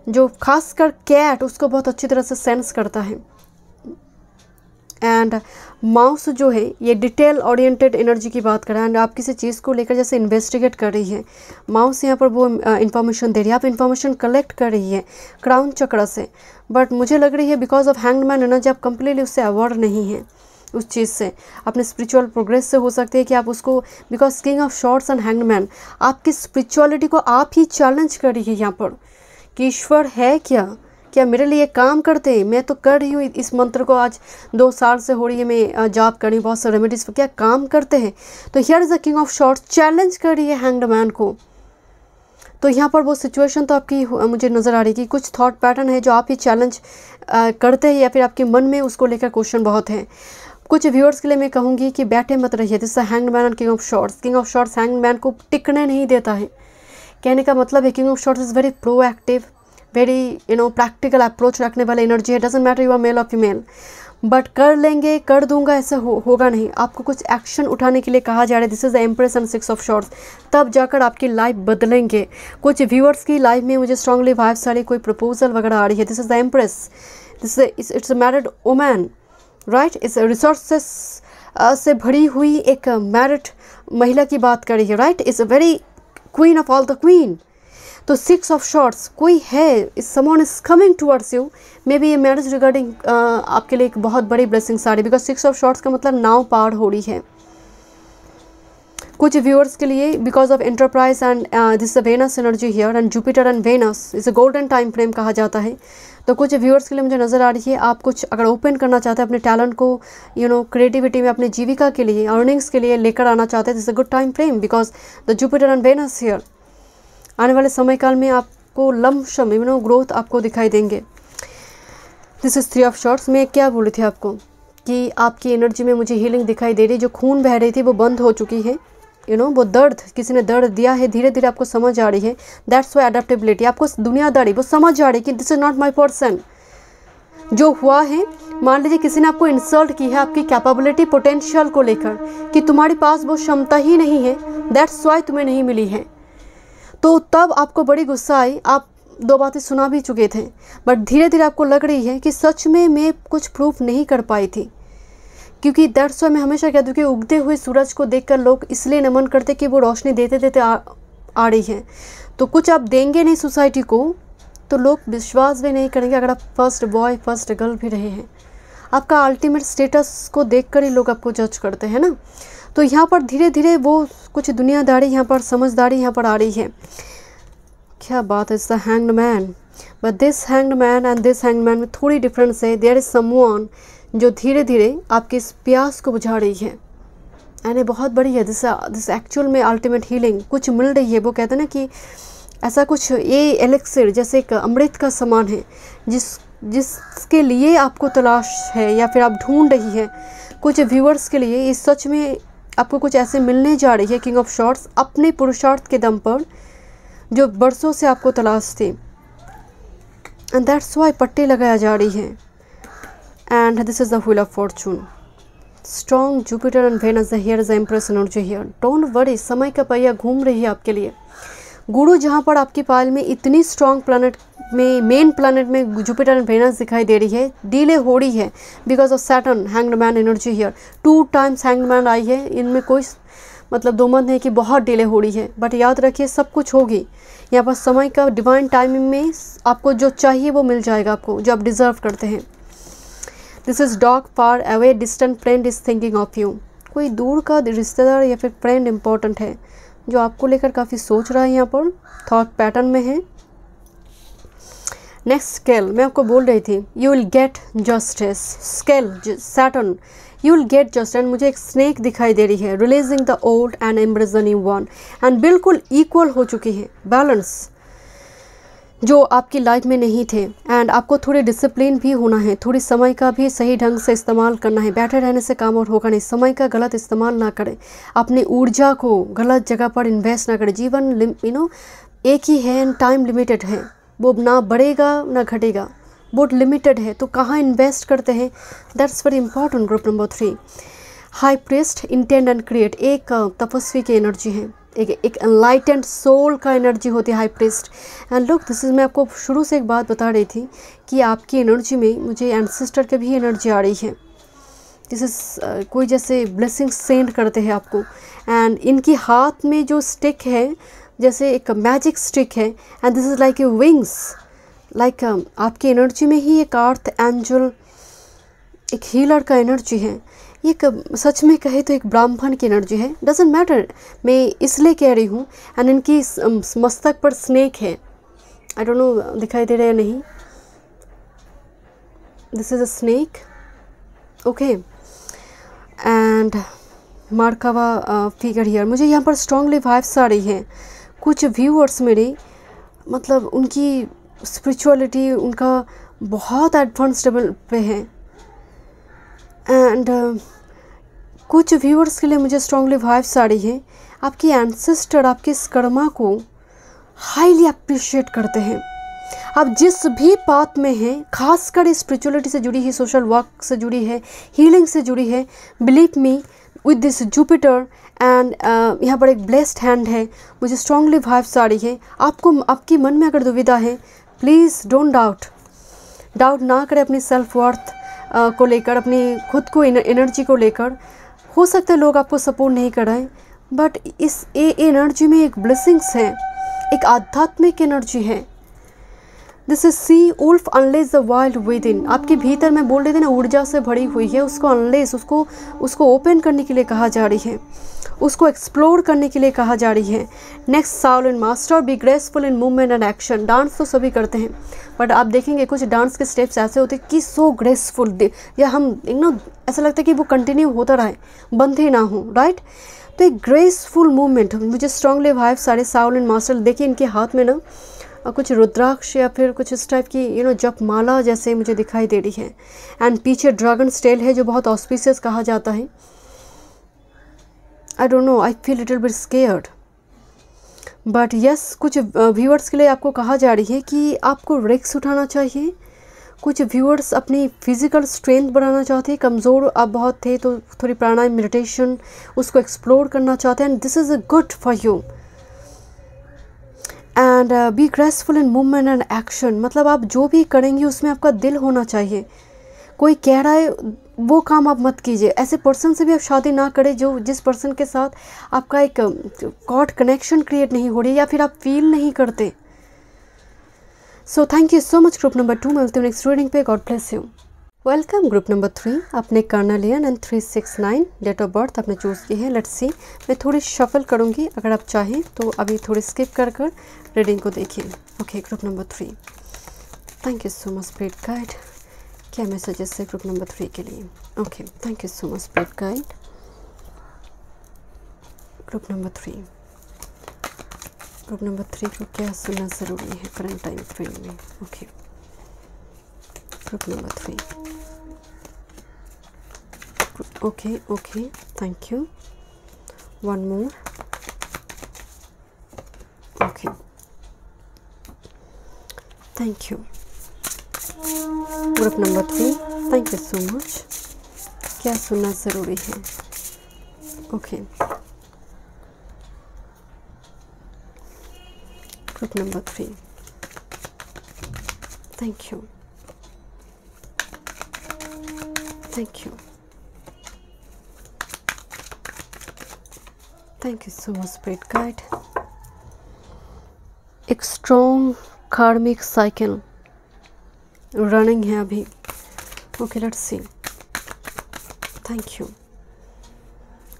जो खासकर कैट उसको बहुत अच्छी तरह से सेंस करता है। एंड माउस जो है ये डिटेल ओरिएंटेड एनर्जी की बात कर रहा है, एंड आप किसी चीज़ को लेकर जैसे इन्वेस्टिगेट कर रही है। माउस यहाँ पर वो इन्फॉर्मेशन दे रही है, आप इन्फॉर्मेशन कलेक्ट कर रही है क्राउन चक्र से। बट मुझे लग रही है because of hanged man energy आप कंप्लीटली उससे अवॉर्ड नहीं है, उस चीज़ से अपने स्पिरिचुअल प्रोग्रेस से हो सकती है कि आप उसको, because king of swords and hanged man आपकी स्पिरिचुअलिटी को आप ही चैलेंज कर रही है यहाँ पर कि ईश्वर है क्या मेरे लिए काम करते हैं, मैं तो कर रही हूँ इस मंत्र को आज 2 साल से हो रही है, मैं जाप कर रही हूँ, बहुत सारे रेमेडीज क्या काम करते हैं। तो here is the king of shorts challenge कर रही है हैंग्ड मैन को। तो यहाँ पर वो सिचुएशन तो आपकी मुझे नज़र आ रही है कि कुछ थॉट पैटर्न है जो आप ही चैलेंज करते हैं, या फिर आपके मन में उसको लेकर क्वेश्चन बहुत है। कुछ व्यूअर्स के लिए मैं कहूँगी कि बैठे मत रहिए। This hanged man and king of swords. King of swords hanged man को टिकने नहीं देता है। कहने का मतलब है king of swords is very proactive, very practical approach रखने वाला एनर्जी है। Doesn't matter you are male और फीमेल, बट कर लेंगे, कर दूंगा ऐसा होगा नहीं। आपको कुछ एक्शन उठाने के लिए कहा जा रहा है। This is the empress and 6 of shorts. तब जाकर आपकी लाइफ बदलेंगे। कुछ व्यूअर्स की लाइफ में मुझे स्ट्रांगली वाइब्स आ रही, कोई प्रपोजल वगैरह आ रही है। This is the empress, this it's a married woman, right. इस रिसोर्सेस से भरी हुई एक मैरिड महिला की बात कर रही है, right. Is a very queen of all the queen. तो 6 ऑफ शॉर्ट्स कोई है, someone is coming towards you, may be ये मैरिज रिगार्डिंग आपके लिए एक बहुत बड़ी ब्लेसिंग्स आ रही, बिकॉज 6 ऑफ शॉर्ट्स का मतलब नाव पार हो रही है कुछ व्यूअर्स के लिए, because of enterprise and this Venus energy here and Jupiter and Venus is a golden time frame कहा जाता है। तो कुछ व्यूअर्स के लिए मुझे नज़र आ रही है आप कुछ अगर ओपन करना चाहते हैं अपने टैलेंट को, क्रिएटिविटी में, अपने जीविका के लिए, अर्निंग्स के लिए लेकर आना चाहते हैं, this is a good time frame because the Jupiter and Venus here. आने वाले समय काल में आपको लमसम ग्रोथ आपको दिखाई देंगे। This is 3 of shorts. मैं क्या बोली थी आपको कि आपकी एनर्जी में मुझे हीलिंग दिखाई दे रही, जो खून बह रही थी वो बंद हो चुकी है, वो दर्द, किसी ने दर्द दिया है, धीरे धीरे आपको समझ आ रही है। दैट्स वाई अडेप्टेबिलिटी, आपको दुनियादारी वो समझ आ रही है कि this is not my person. जो हुआ है, मान लीजिए किसी ने आपको इंसल्ट की है आपकी कैपेबिलिटी, पोटेंशियल को लेकर कि तुम्हारे पास वो क्षमता ही नहीं है, दैट्स वाई तुम्हें नहीं मिली है। तो तब आपको बड़ी गुस्सा आई, आप 2 बातें सुना भी चुके थे, बट धीरे धीरे आपको लग रही है कि सच में मैं कुछ प्रूफ नहीं कर पाई थी, क्योंकि दैट्स वाई मैं हमेशा कहती हूँ कि उगते हुए सूरज को देखकर लोग इसलिए नमन करते कि वो रोशनी देते देते आ रही है। तो कुछ आप देंगे नहीं सोसाइटी को तो लोग विश्वास भी नहीं करेंगे। अगर आप फर्स्ट बॉय फर्स्ट गर्ल भी रहे हैं, आपका अल्टीमेट स्टेटस को देखकर ही लोग आपको जज करते हैं ना। तो यहाँ पर धीरे धीरे वो कुछ दुनियादारी, यहाँ पर समझदारी यहाँ पर आ रही है। क्या बात है, it's the hanged man, but this hanged man and this hanged man में थोड़ी डिफरेंस है। देयर इज समवन जो धीरे धीरे आपके इस प्यास को बुझा रही है, यानी बहुत बड़ी है। दिस एक्चुअल में अल्टीमेट हीलिंग कुछ मिल रही है। वो कहते हैं ना कि ऐसा कुछ ये एलेक्सिर जैसे एक अमृत का समान है जिसके लिए आपको तलाश है या फिर आप ढूंढ रही है। कुछ व्यूअर्स के लिए इस सच में आपको कुछ ऐसे मिलने जा रही है, किंग ऑफ शॉर्ट्स, अपने पुरुषार्थ के दम पर जो बरसों से आपको तलाश थी, एंड दैट्स वाई पट्टी लगाया जा रही है। And this is the wheel of fortune, strong Jupiter and Venus here is empress energy here. Don't worry, समय का पहिया घूम रही है आपके लिए। गुरु जहाँ पर आपकी पायल में इतनी स्ट्रॉन्ग प्लैनेट में, मेन प्लैनेट में जुपिटर एंड वेनस दिखाई दे रही है, डिले हो रही है because of Saturn hanged man energy here. 2 times hanged man I है, इनमें कोई मतलब 2 मत नहीं कि बहुत डिले हो रही है, बट याद रखिए सब कुछ होगी। यहाँ पर समय का डिवाइन टाइमिंग में आपको जो चाहिए वो मिल जाएगा, आपको जो आप डिज़र्व करते हैं। This is dog far away distant friend is thinking of you. कोई दूर का रिश्तेदार या फिर फ्रेंड इंपॉर्टेंट है जो आपको लेकर काफ़ी सोच रहा है, यहाँ पर थॉट पैटर्न में है। नेक्स्ट स्केल, मैं आपको बोल रही थी you will get justice. Scale Saturn, you will get just, and मुझे एक स्नेक दिखाई दे रही है, releasing the old and embrace the new one, and बिल्कुल इक्वल हो चुकी है, बैलेंस जो आपकी लाइफ में नहीं थे। एंड आपको थोड़ी डिसिप्लिन भी होना है, थोड़ी समय का भी सही ढंग से इस्तेमाल करना है। बैठे रहने से काम और होगा नहीं, समय का गलत इस्तेमाल ना करें, अपनी ऊर्जा को गलत जगह पर इन्वेस्ट ना करें। जीवन एक ही है एंड टाइम लिमिटेड है, वो ना बढ़ेगा ना घटेगा, बहुत लिमिटेड है, तो कहाँ इन्वेस्ट करते हैं, that's very important. Group number 3, high priest, intend and create, एक तपस्वी की एनर्जी है, एक एनलाइटेंड सोल का एनर्जी होती है high priest. And look, this is, मैं आपको शुरू से एक बात बता रही थी कि आपकी एनर्जी में मुझे एंसेस्टर की भी एनर्जी आ रही है। दिस इज कोई जैसे ब्लेसिंग सेंड करते हैं आपको, एंड इनकी हाथ में जो स्टिक है जैसे एक मैजिक स्टिक है, and this is like a wings, like आपकी एनर्जी में ही एक अर्थ एंजल, एक हीलर का एनर्जी है। ये सच में कहे तो एक ब्राह्मण की एनर्जी है, डजेंट मैटर, मैं इसलिए कह रही हूँ। एंड इनकी मस्तक पर स्नेक है, आई डोंट नो दिखाई दे रहा है नहीं, this is a snake, okay. And merkaba figure here, मुझे यहाँ पर स्ट्रांगली वाइब्स आ रही हैं। कुछ व्यूअर्स मेरे मतलब उनकी स्पिरिचुअलिटी उनका बहुत एडवांस लेवल पे है, एंड कुछ व्यूअर्स के लिए मुझे स्ट्रांगली वाइब्स आ रही है। आपकी एंसेस्टर आपके इस कर्मा को हाईली अप्रिशिएट करते हैं। आप जिस भी पाथ में हैं, खासकर स्पिरिचुअलिटी से जुड़ी है, सोशल वर्क से जुड़ी है, हीलिंग से जुड़ी है, believe me with this Jupiter and यहाँ पर एक ब्लेस्ड हैंड है, मुझे स्ट्रांगली वाइब्स आ रही है। आपको आपकी मन में अगर दुविधा है, प्लीज़ डोंट डाउट ना करें अपनी सेल्फ वर्थ को लेकर, अपनी खुद को एनर्जी को लेकर। हो सकता है लोग आपको सपोर्ट नहीं कर रहे हैं, बट इस एनर्जी में एक ब्लेसिंग्स है, एक आध्यात्मिक एनर्जी है। This is sea wolf unleash the wild within. आपके भीतर में बोल रहे थे ना, ऊर्जा से भरी हुई है, उसको अनलेस, उसको ओपन करने के लिए कहा जा रही है, उसको एक्सप्लोर करने के लिए कहा जा रही है। Next Shaolin master, be graceful in movement and action. Dance तो सभी करते हैं, बट आप देखेंगे कुछ डांस के स्टेप्स ऐसे होते हैं कि सो ग्रेसफुल, या हम ऐसा लगता है कि वो कंटिन्यू होता रहे, बंद ही ना हो, राइट। तो एक ग्रेसफुल मूवमेंट मुझे स्ट्रांगली वाइब सारे शाओलिन मास्टर। देखिए इनके हाथ में ना कुछ रुद्राक्ष या फिर कुछ इस टाइप की जपमाला जैसे मुझे दिखाई दे रही है। एंड पीछे ड्रैगन स्टेल है जो बहुत ऑस्पिशियस कहा जाता है। आई don't no, I feel little bit scared, but yes, कुछ व्यूअर्स के लिए आपको कहा जा रही है कि आपको रिस्क उठाना चाहिए। कुछ व्यूअर्स अपनी फिजिकल स्ट्रेंथ बढ़ाना चाहते हैं, कमज़ोर आप बहुत थे तो थोड़ी प्राणायाम, मेडिटेशन उसको एक्सप्लोर करना चाहते हैं। And this is good for you. And be graceful in movement and action, मतलब आप जो भी करेंगे उसमें आपका दिल होना चाहिए। कोई कह रहा है वो काम आप मत कीजिए, ऐसे पर्सन से भी आप शादी ना करें जिस पर्सन के साथ आपका एक गॉड कनेक्शन क्रिएट नहीं हो रही या फिर आप फील नहीं करते। So thank you so much group number 2। मिलते हैं नेक्स्ट रीडिंग पे। God bless you. Welcome group number 3। आपने carnelian and 369 date of birth आपने चूज़ की है। लेट्स सी, मैं थोड़ी शफल करूँगी, अगर आप चाहें तो अभी थोड़ी स्किप कर रीडिंग को देखिए। Okay, group number 3। Thank you so much spirit guide. क्या मैसेजेस है ग्रुप नंबर 3 के लिए? Okay, thank you so much spirit guide. Group number 3, group number 3 को क्या सुनना ज़रूरी है करंट टाइम फ्रेम में? Okay, group number 3। Okay, thank you. One more. Okay, thank you. Group number 3, thank you so much. क्या सुनना ज़रूरी है? Okay, group number 3, thank you, thank you, thank you so much spirit guide. एक strong कार्मिक cycle running है अभी। Okay, let's see. Thank you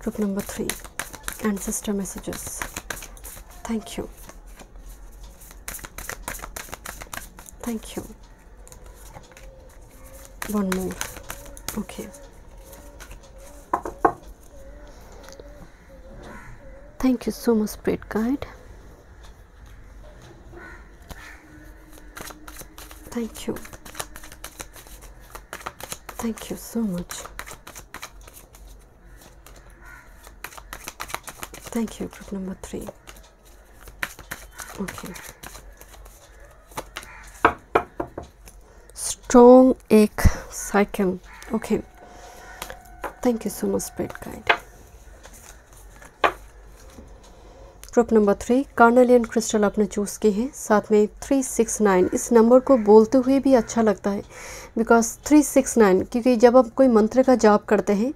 group number 3, ancestor messages. Thank you, thank you. One more. Okay, thank you so much spirit guide. Thank you, thank you so much. Thank you group number 3. Okay, strong egg cycle. Okay, thank you so much spirit guide. Group number 3, carnelian crystal आपने choose की है, साथ में 369। इस number को बोलते हुए भी अच्छा लगता है, बिकॉज 369, क्योंकि जब आप कोई मंत्र का जाप करते हैं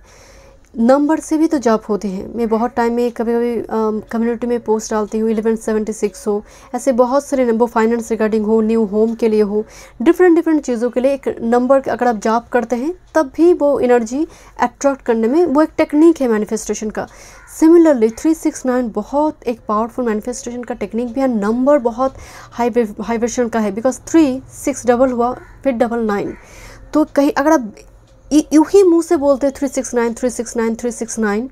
नंबर से भी तो जाप होते हैं। मैं बहुत टाइम में कभी कभी कम्युनिटी में पोस्ट डालती हूँ, 1176 हो, ऐसे बहुत सारे नंबर, फाइनेंस रिगार्डिंग हो, न्यू होम के लिए हो, डिफरेंट चीज़ों के लिए एक नंबर अगर आप जाप करते हैं तब भी वो एनर्जी अट्रैक्ट करने में वो एक टेक्निक है मैनिफेस्टेशन का। सिमिलरली 369 बहुत एक पावरफुल मैनिफेस्टेशन का टेक्निक भी है। नंबर बहुत हाई वाइब्रेशन का है, बिकॉज 3 6 डबल हुआ फिर 99, तो कहीं अगर आप यूँ ही मुँह से बोलते हैं 369 369 369,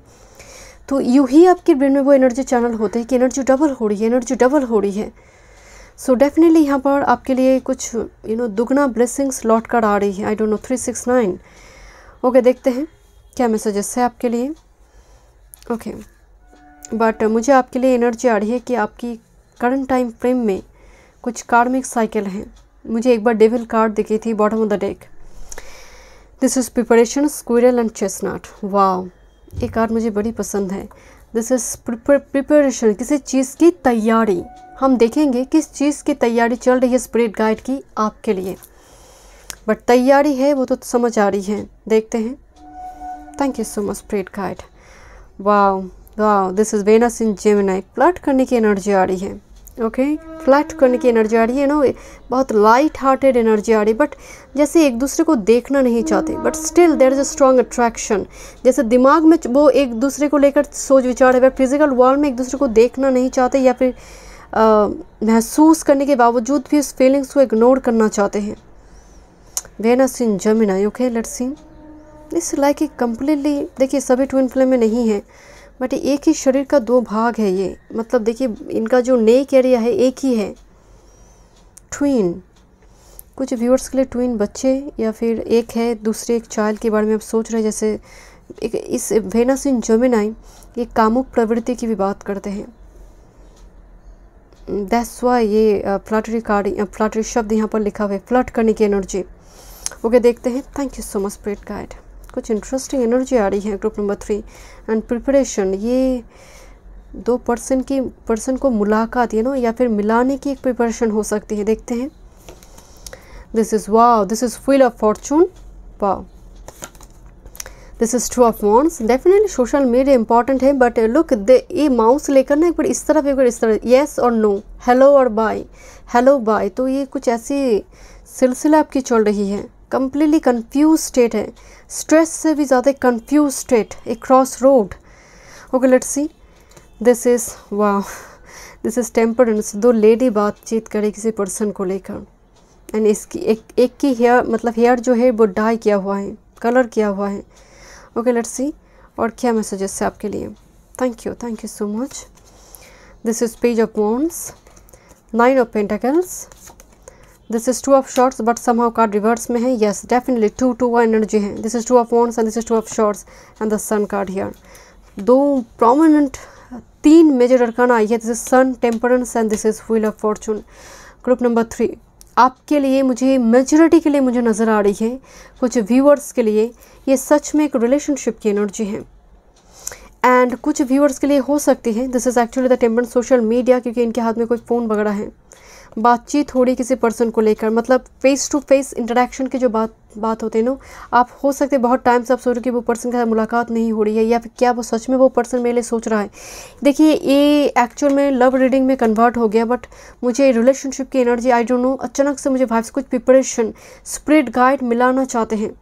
तो यूँ ही आपके ब्रेन में वो एनर्जी चैनल होते हैं कि एनर्जी डबल हो रही है, एनर्जी डबल हो रही है। सो डेफिनेटली यहाँ पर आपके लिए कुछ दुगना ब्लेसिंग्स लौट कर आ रही है। आई डोंट नो 369। ओके, देखते हैं क्या मैसेजेस है आपके लिए। ओके, बट मुझे आपके लिए एनर्जी आ रही है कि आपकी करंट टाइम फ्रेम में कुछ कार्मिक साइकिल हैं। मुझे एक बार डेविल कार्ड दिखी थी bottom of the deck. This is preparation, squirrel and chestnut. Wow, ये कार्ड मुझे बड़ी पसंद है। दिस इज़ प्रिपरेशन, किसी चीज़ की तैयारी। हम देखेंगे किस चीज़ की तैयारी चल रही है स्पिरिट गाइड की आपके लिए, बट तैयारी है वो तो समझ आ रही है। देखते हैं। Thank you so much spirit guide. Wow wow, this is Venus in Gemini. Flirt करने की एनर्जी आ रही है। ओके, फ्लैट करने की एनर्जी आ रही है नो, बहुत लाइट हार्टेड एनर्जी आ रही है, बट जैसे एक दूसरे को देखना नहीं चाहते, but still there is a strong attraction. जैसे दिमाग में वो एक दूसरे को लेकर सोच विचार है, बट फिजिकल वर्ल्ड में एक दूसरे को देखना नहीं चाहते, या फिर महसूस करने के बावजूद भी उस फीलिंग्स को इग्नोर करना चाहते हैं। Venus in Gemini, okay let's see is like completely, देखिए सभी ट्विन फ्लेम में नहीं है, बट एक ही शरीर का दो भाग है ये, मतलब देखिए इनका जो नेक एरिया है एक ही है। ट्विन, कुछ व्यूअर्स के लिए ट्विन बच्चे, या फिर एक है दूसरे एक चाइल्ड के बारे में आप सोच रहे हैं। जैसे एक इस वेनस इन जेमिनी ये कामुक प्रवृत्ति की भी बात करते हैं। दैट्स वाई ये फ्लर्टरी कार्ड, फ्लर्टरी शब्द यहाँ पर लिखा हुआ है, फ्लर्ट करने की एनर्जी। ओके देखते हैं। Thank you so much spirit guide. कुछ इंटरेस्टिंग एनर्जी आ रही है ग्रुप नंबर 3 एंड प्रिपरेशन। ये दो पर्सन को मुलाकात नो या फिर मिलाने की एक प्रिपरेशन हो सकती है। देखते हैं। This is wow, this is wheel of Fortune, wow, this is two of wands. Definitely social media important है, बट लुक ये माउस लेकर ना एक बार इस तरफ एक बार इस तरफ, येस और नो, हेलो और बाय, हेलो बाय। तो ये कुछ ऐसी सिलसिला आपकी चल रही है। कम्प्लीटली कंफ्यूज स्टेट है, स्ट्रेस से भी ज़्यादा confuse state, A cross road. Okay let's C, this is वाह, दिस इज़ टेम्परेंस। दो लेडी बातचीत करे किसी पर्सन को लेकर, एंड इसकी एक की हेयर, मतलब हेयर जो है वो डाई किया हुआ है, कलर किया हुआ है। ओके लेट्स सी और क्या मैसेजेस है आपके लिए। Thank you so much. This is page of wands, 9 of pentacles, this is 2 of swords, but somehow card reverse में है। येस डेफिनेटली 2 एनर्जी है। This is 2 of wands and this is 2 of swords and the sun card here. दो prominent 3 major arcana आई है। This is sun, temperance and this is wheel of fortune. Group number 3 आपके लिए, मुझे majority के लिए मुझे नज़र आ रही है, कुछ व्यूअर्स के लिए ये सच में एक रिलेशनशिप की एनर्जी है, एंड कुछ व्यूअर्स के लिए हो सकती है this is actually the temperance social media, क्योंकि इनके हाथ में कोई फ़ोन वगैरह है। बातचीत हो रही किसी पर्सन को लेकर, मतलब फेस टू फेस इंटरेक्शन की जो बात होते हैं नो, आप हो सकते हैं बहुत टाइम से आप सोच रहे कि वो पर्सन के साथ मुलाकात नहीं हो रही है, या फिर क्या वो सच में वो पर्सन मेरे लिए सोच रहा है। देखिए ये एक्चुअल में लव रीडिंग में कन्वर्ट हो गया, बट मुझे रिलेशनशिप की एनर्जी आई डोंट नो, अचानक से मुझे वाइब्स, कुछ प्रिपरेशन, स्पिरिट गाइड मिलाना चाहते हैं।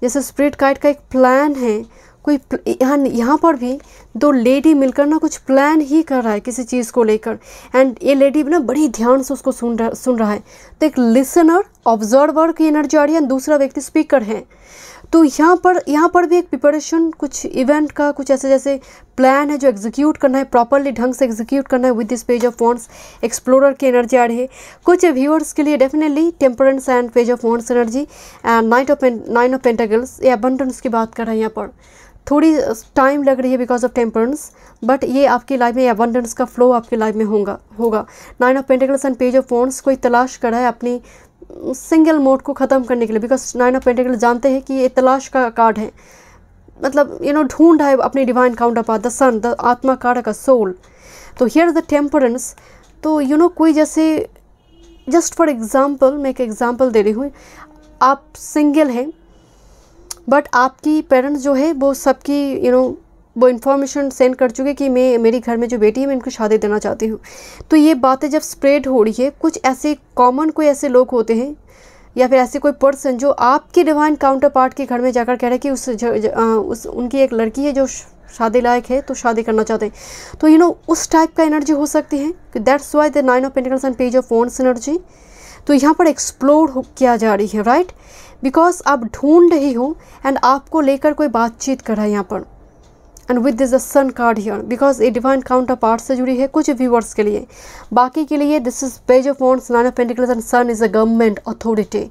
जैसे स्पिरिट गाइड का एक प्लान है, कोई यहाँ पर भी दो लेडी मिलकर ना कुछ प्लान ही कर रहा है किसी चीज़ को लेकर, एंड ये लेडी ना बड़ी ध्यान से उसको सुन रहा है। तो एक लिसनर, ऑब्जर्वर की एनर्जी आ रही है, दूसरा व्यक्ति स्पीकर है। तो यहाँ पर भी एक प्रिपरेशन, कुछ इवेंट का कुछ ऐसे जैसे प्लान है जो एग्जीक्यूट करना है, प्रॉपरली ढंग से एग्जीक्यूट करना है with this page of wands. Explorer की एनर्जी आ रही है कुछ व्यूअर्स के लिए, definitely temperance and page of wands energy and 9 of pentacles. ये अबंडेंस की बात कर रहे हैं यहाँ पर। थोड़ी टाइम लग रही है बिकॉज ऑफ टेम्परेंस, बट ये आपकी लाइफ में अबंडेंस का फ्लो आपकी लाइफ में होगा। 9 of pentacles and page of wands कोई तलाश कर रहा है अपनी सिंगल मोड को ख़त्म करने के लिए, बिकॉज 9 ऑफ पेंटिकल्स जानते हैं कि ये तलाश का कार्ड है, मतलब ढूंढ है अपनी divine counterpart, the sun, the आत्मा कार्ड का सोल। तो हियर द टेम्परेंस। तो कोई जैसे, जस्ट फॉर एग्जाम्पल, मैं एक एग्जाम्पल दे रही हूँ, आप सिंगल हैं, बट आपकी पेरेंट्स जो है वो सबकी वो इन्फॉर्मेशन सेंड कर चुके कि मेरी घर में जो बेटी है मैं इनको शादी देना चाहती हूँ। तो ये बातें जब स्प्रेड हो रही है, कुछ ऐसे कॉमन कोई ऐसे लोग होते हैं या फिर ऐसे कोई पर्सन जो आपके डिवाइन काउंटर पार्ट के घर में जाकर कह रहे हैं कि उनकी एक लड़की है जो शादी लायक है, तो शादी करना चाहते हैं। तो उस टाइप का एनर्जी हो सकती है। That's why the 9 of pentacles and page of wands energy. तो यहाँ पर एक्सप्लोर किया जा रही है, राइट, बिकॉज आप ढूंढ रही हो एंड आपको लेकर कोई बातचीत कर रहा है यहाँ पर, and with this the sun card here, because ये डिवाइन काउंटर पार्ट से जुड़ी है कुछ व्यूअर्स के लिए। बाकी के लिए this is page of wands, 9 of pentacles and sun is a government authority.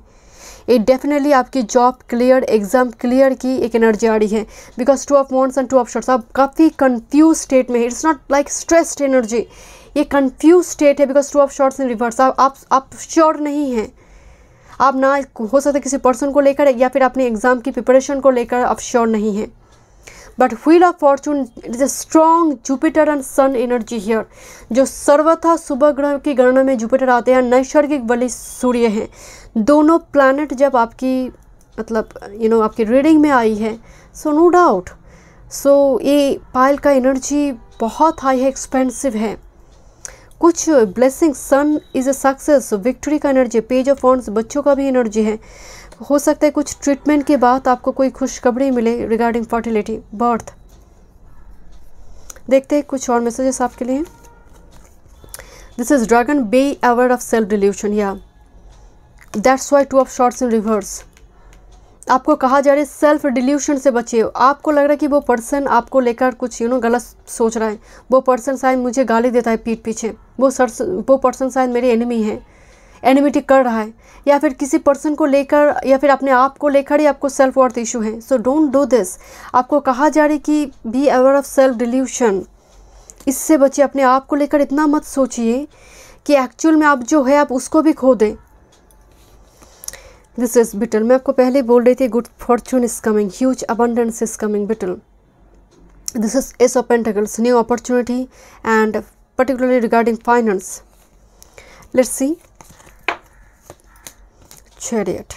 ये डेफिनेटली आपकी जॉब क्लियर, एग्जाम क्लियर की एक एनर्जी आ रही है, because 2 of wands and 2 of swords. आप काफ़ी कंफ्यूज स्टेट में है, it's not like stressed energy, ये कंफ्यूज स्टेट है because 2 of swords in reverse. आप श्योर नहीं हैं, आप ना हो सकते किसी पर्सन को लेकर या फिर अपने एग्जाम की प्रिपरेशन को लेकर आप श्योर नहीं हैं। But wheel of fortune, it is a strong Jupiter and sun energy here, जो सर्वथा शुभ ग्रह की गणना में जुपिटर आते हैं, नैसर्गिक बलि सूर्य हैं। दोनों प्लैनेट जब आपकी मतलब आपकी रीडिंग में आई है, सो नो डाउट, सो ये पायल का एनर्जी बहुत हाई है, एक्सपेंसिव है। कुछ blessing, sun is a success, victory का एनर्जी, पेज ऑफ वॉन्ड्स बच्चों का भी एनर्जी है। हो सकता है कुछ ट्रीटमेंट के बाद आपको कोई खुशखबरी मिले रिगार्डिंग फर्टिलिटी, बर्थ। देखते हैं कुछ और मैसेजेस आपके लिए। This is dragon, be aware of self delusion, या that's why 2 of swords in reverse. आपको कहा जा रहा है सेल्फ डिल्यूशन से बचिए। आपको लग रहा है कि वो पर्सन आपको लेकर कुछ गलत सोच रहा है, वो पर्सन शायद मुझे गाली देता है पीठ पीछे, वो पर्सन शायद मेरे एनिमी है, एनिमिटी कर रहा है, या फिर किसी पर्सन को लेकर या फिर अपने आप को लेकर ही आपको सेल्फ वर्थ इशू है। So don't do this. आपको कहा जा रहा है कि be aware of self delusion, इससे बचिए। अपने आप को लेकर इतना मत सोचिए कि एक्चुअल में आप जो है आप उसको भी खो दें। दिस इज बिटल, मैं आपको पहले बोल रही थी good fortune is coming, huge abundance is coming बिटल। This is ace of pentacles, new opportunity and particularly regarding finance. Let's see Chariot.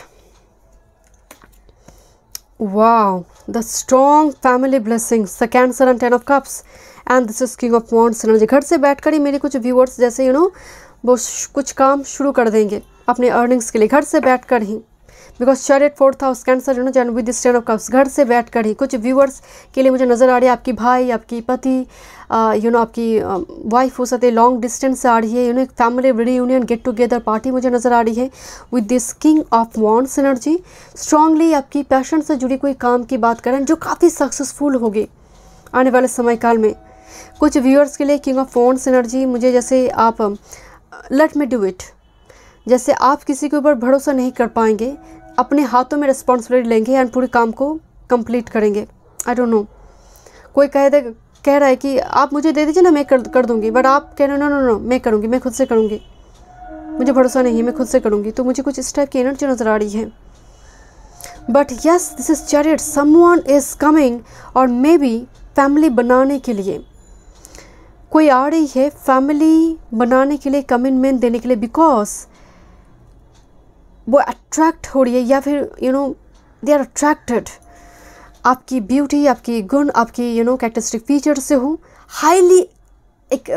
Wow, the strong family blessings, the Cancer and 10 of Cups, and this is King of Wands energy। घर से बैठकर ही मेरे कुछ viewers जैसे वो कुछ काम शुरू कर देंगे अपने अर्निंग्स के लिए, घर से बैठकर ही। Because Chariot 4th house cancer and with this 10 of cups, घर से बैठकर ही कुछ व्यूअर्स के लिए मुझे नज़र आ रही है। आपकी भाई, आपकी पति, आपकी वाइफ हो सकते, लॉन्ग डिस्टेंस से आ रही है। एक family reunion, get together party मुझे नज़र आ रही है with this king of wands energy. Strongly आपकी पैशन से जुड़ी कोई काम की बात करें जो काफ़ी सक्सेसफुल होगी आने वाले समय काल में। कुछ व्यूअर्स के लिए किंग ऑफ वॉन्ड्स एनर्जी मुझे जैसे आप लेट मी डू इट, जैसे आप किसी के ऊपर भरोसा नहीं कर पाएंगे, अपने हाथों में रिस्पॉन्सिबिलिटी लेंगे एंड पूरे काम को कंप्लीट करेंगे। आई डोंट नो, कोई कह रहा है कि आप मुझे दे दीजिए ना, मैं कर दूंगी, बट आप कह रहे हो नो, मैं करूंगी, मैं खुद से करूंगी, मुझे भरोसा नहीं है, मैं खुद से करूंगी। तो मुझे कुछ इस टाइप की एनर्जी नज़र आ रही है। But yes, this is chariot, someone is coming, और मे बी फैमिली बनाने के लिए कोई आ रही है, फैमिली बनाने के लिए, कमिटमेंट देने के लिए, बिकॉज वो अट्रैक्ट हो रही है, या फिर दे आर अट्रैक्टेड आपकी ब्यूटी, आपकी गुण, आपकी कैरेक्टरिस्टिक फीचर से हो। हाईली एक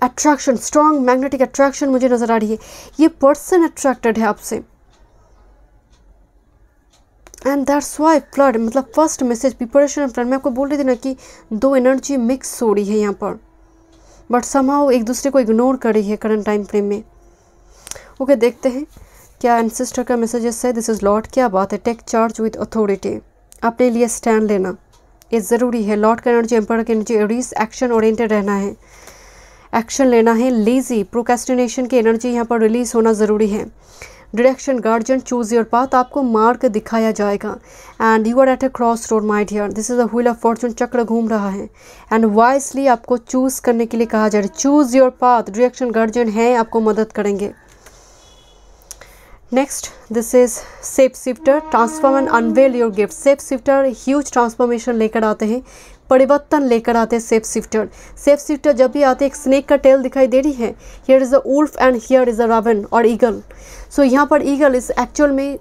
अट्रैक्शन, स्ट्रॉन्ग मैग्नेटिक अट्रैक्शन मुझे नज़र आ रही है। ये पर्सन अट्रैक्टेड है आपसे, एंड दैट्स वाई फ्लड, मतलब first message preparation and flood. मैं आपको बोल रही थी ना कि 2 एनर्जी मिक्स हो रही है यहाँ पर, बट समहाउ एक दूसरे को इग्नोर कर रही है करंट टाइम फ्रेम में। ओके, देखते हैं क्या एंसेस्टर का मैसेजेस है। दिस इज़ लॉर्ड, क्या बात है, टेक चार्ज विद अथॉरिटी, अपने लिए स्टैंड लेना ये ज़रूरी है। लॉर्ड का एनर्जी, एम्पर की एनर्जी, एरीज, एक्शन ओरिएंटेड रहना है, एक्शन लेना है। लेजी, प्रोक्रेस्टिनेशन की एनर्जी यहाँ पर रिलीज होना ज़रूरी है। Direction, guardian, choose your path, आपको मार्ग दिखाया जाएगा। And you are at a cross road my dear, this is a wheel of fortune, चक्र घूम रहा है, एंड वाइसली आपको चूज करने के लिए कहा जा रहा है। Choose your path, direction, guardian है, आपको मदद करेंगे। Next, this is shapeshifter, transform and unveil your gift. Shapeshifter huge transformation लेकर आते हैं, परिवर्तन लेकर आते हैं सेफ शिफ्टर। सेफ शिफ्टर जब भी आते हैं, एक स्नेक का टेल दिखाई दे रही है, here is a wolf and here is a raven और ईगल। सो यहाँ पर ईगल इस एक्चुअल में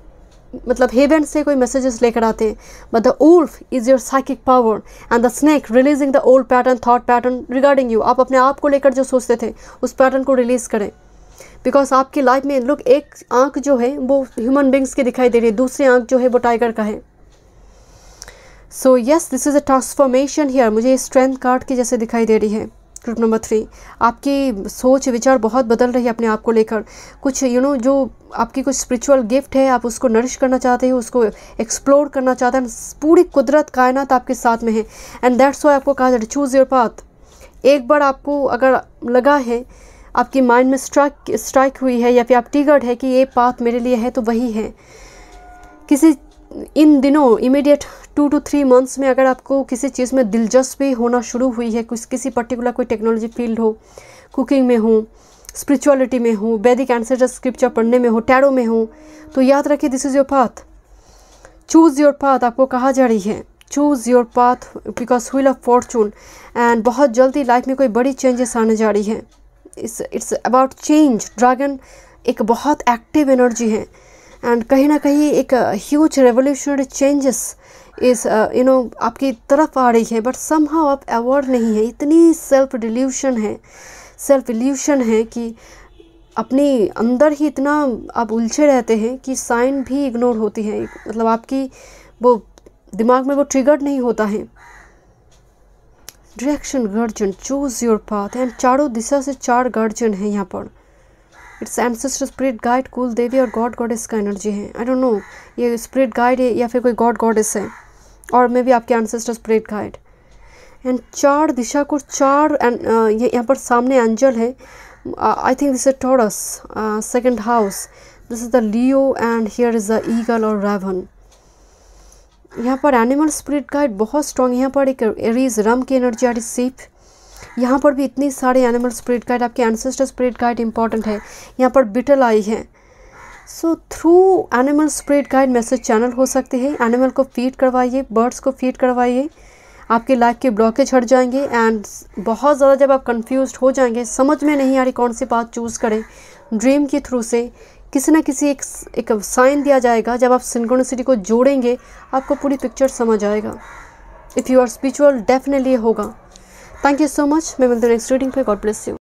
मतलब हेवन से कोई मैसेजेस लेकर आते हैं, but the wolf is your psychic power and the snake releasing the old pattern, thought pattern regarding you. आप अपने आप को लेकर जो सोचते थे उस पैटर्न को रिलीज़ करें, बिकॉज आपकी लाइफ में लोग एक आंख जो है वो ह्यूमन बींग्स की दिखाई दे रही है, दूसरी आंख जो है वो टाइगर का है। So yes, this is a transformation here, मुझे स्ट्रेंथ कार्ड की जैसे दिखाई दे रही है। ग्रुप नंबर 3, आपकी सोच विचार बहुत बदल रही है अपने आप को लेकर। कुछ जो आपकी कुछ स्पिरिचुअल गिफ्ट है, आप उसको नरिश करना चाहते हो, उसको एक्सप्लोर करना चाहते हैं। पूरी कुदरत कायनात आपके साथ में है, एंड दैट्स व्हाई आपको कहा जाता है चूज़ योर पाथ। एक बार आपको अगर लगा है, आपकी माइंड में स्ट्राइक हुई है, या फिर आप ट्रिगर्ड है कि ये पाथ मेरे लिए है, तो वही है। किसी इन दिनों इमीडिएट 2 to 3 मंथ्स में अगर आपको किसी चीज़ में दिलचस्पी होना शुरू हुई है, किसी पर्टिकुलर कोई टेक्नोलॉजी फील्ड हो, कुकिंग में हो, स्पिरिचुअलिटी में हो, वैदिक एंसेस्टर स्क्रिप्चर पढ़ने में हो, टैरो में हो, तो याद रखिए this is your path. Choose your path आपको कहा जा रही है, choose your path because wheel of Fortune. And बहुत जल्दी लाइफ में कोई बड़ी चेंजेस आने जा रही है। It's about change. ड्रैगन एक बहुत एक्टिव एनर्जी है, एंड कहीं ना कहीं एक ह्यूज रेवोल्यूशनरी चेंजेस इस आपकी तरफ आ रही है, बट समहाउ आप अवॉर्ड नहीं है, इतनी सेल्फ डिल्यूशन है, सेल्फ इल्यूशन है कि अपनी अंदर ही इतना आप उलझे रहते हैं कि साइन भी इग्नोर होती हैं, मतलब आपकी वो दिमाग में वो ट्रिगर्ड नहीं होता है। Direction guardian, choose your path, and चारों दिशा से 4 गार्जियन है यहाँ पर। इट्स एंसेस्टर, स्पिरिट गाइड, कुल देवी और गॉड गॉडेस का एनर्जी है। आई डोंट नो ये स्पिरिट गाइड है या फिर कोई गॉड गॉडेस है, और मे बी आपके एंसेस्टर स्पिरिट गाइड। एंड 4 दिशा को 4 ये यहाँ पर सामने एंजल है। I think this is taurus, second house, this is the Leo and here is the eagle और रावण। यहाँ पर एनिमल स्पिरिट गाइड बहुत स्ट्रॉन्ग। यहाँ पर एक एरीज रम की एनर्जी आ रही, सीप। यहाँ पर भी इतनी सारे एनिमल स्पिरिट गाइड, आपके एंसेस्टर स्पिरिट गाइड इंपॉर्टेंट है। यहाँ पर बिटल आई है। So through animal spirit guide message channel हो सकते हैं। एनिमल को फीड करवाइए, बर्ड्स को फीड करवाइए, आपके लाइफ के ब्लॉकेज हट जाएंगे। एंड बहुत ज़्यादा जब आप कंफ्यूज्ड हो जाएंगे, समझ में नहीं आ रही कौन सी बात चूज़ करें, ड्रीम के थ्रू से किसी न किसी एक साइन दिया जाएगा। जब आप सिंक्रोनिसिटी को जोड़ेंगे आपको पूरी पिक्चर समझ आएगा। If you are spiritual definitely होगा। Thank you so much. मैं मिलती हूँ नेक्स्ट रीडिंग पे। God bless you.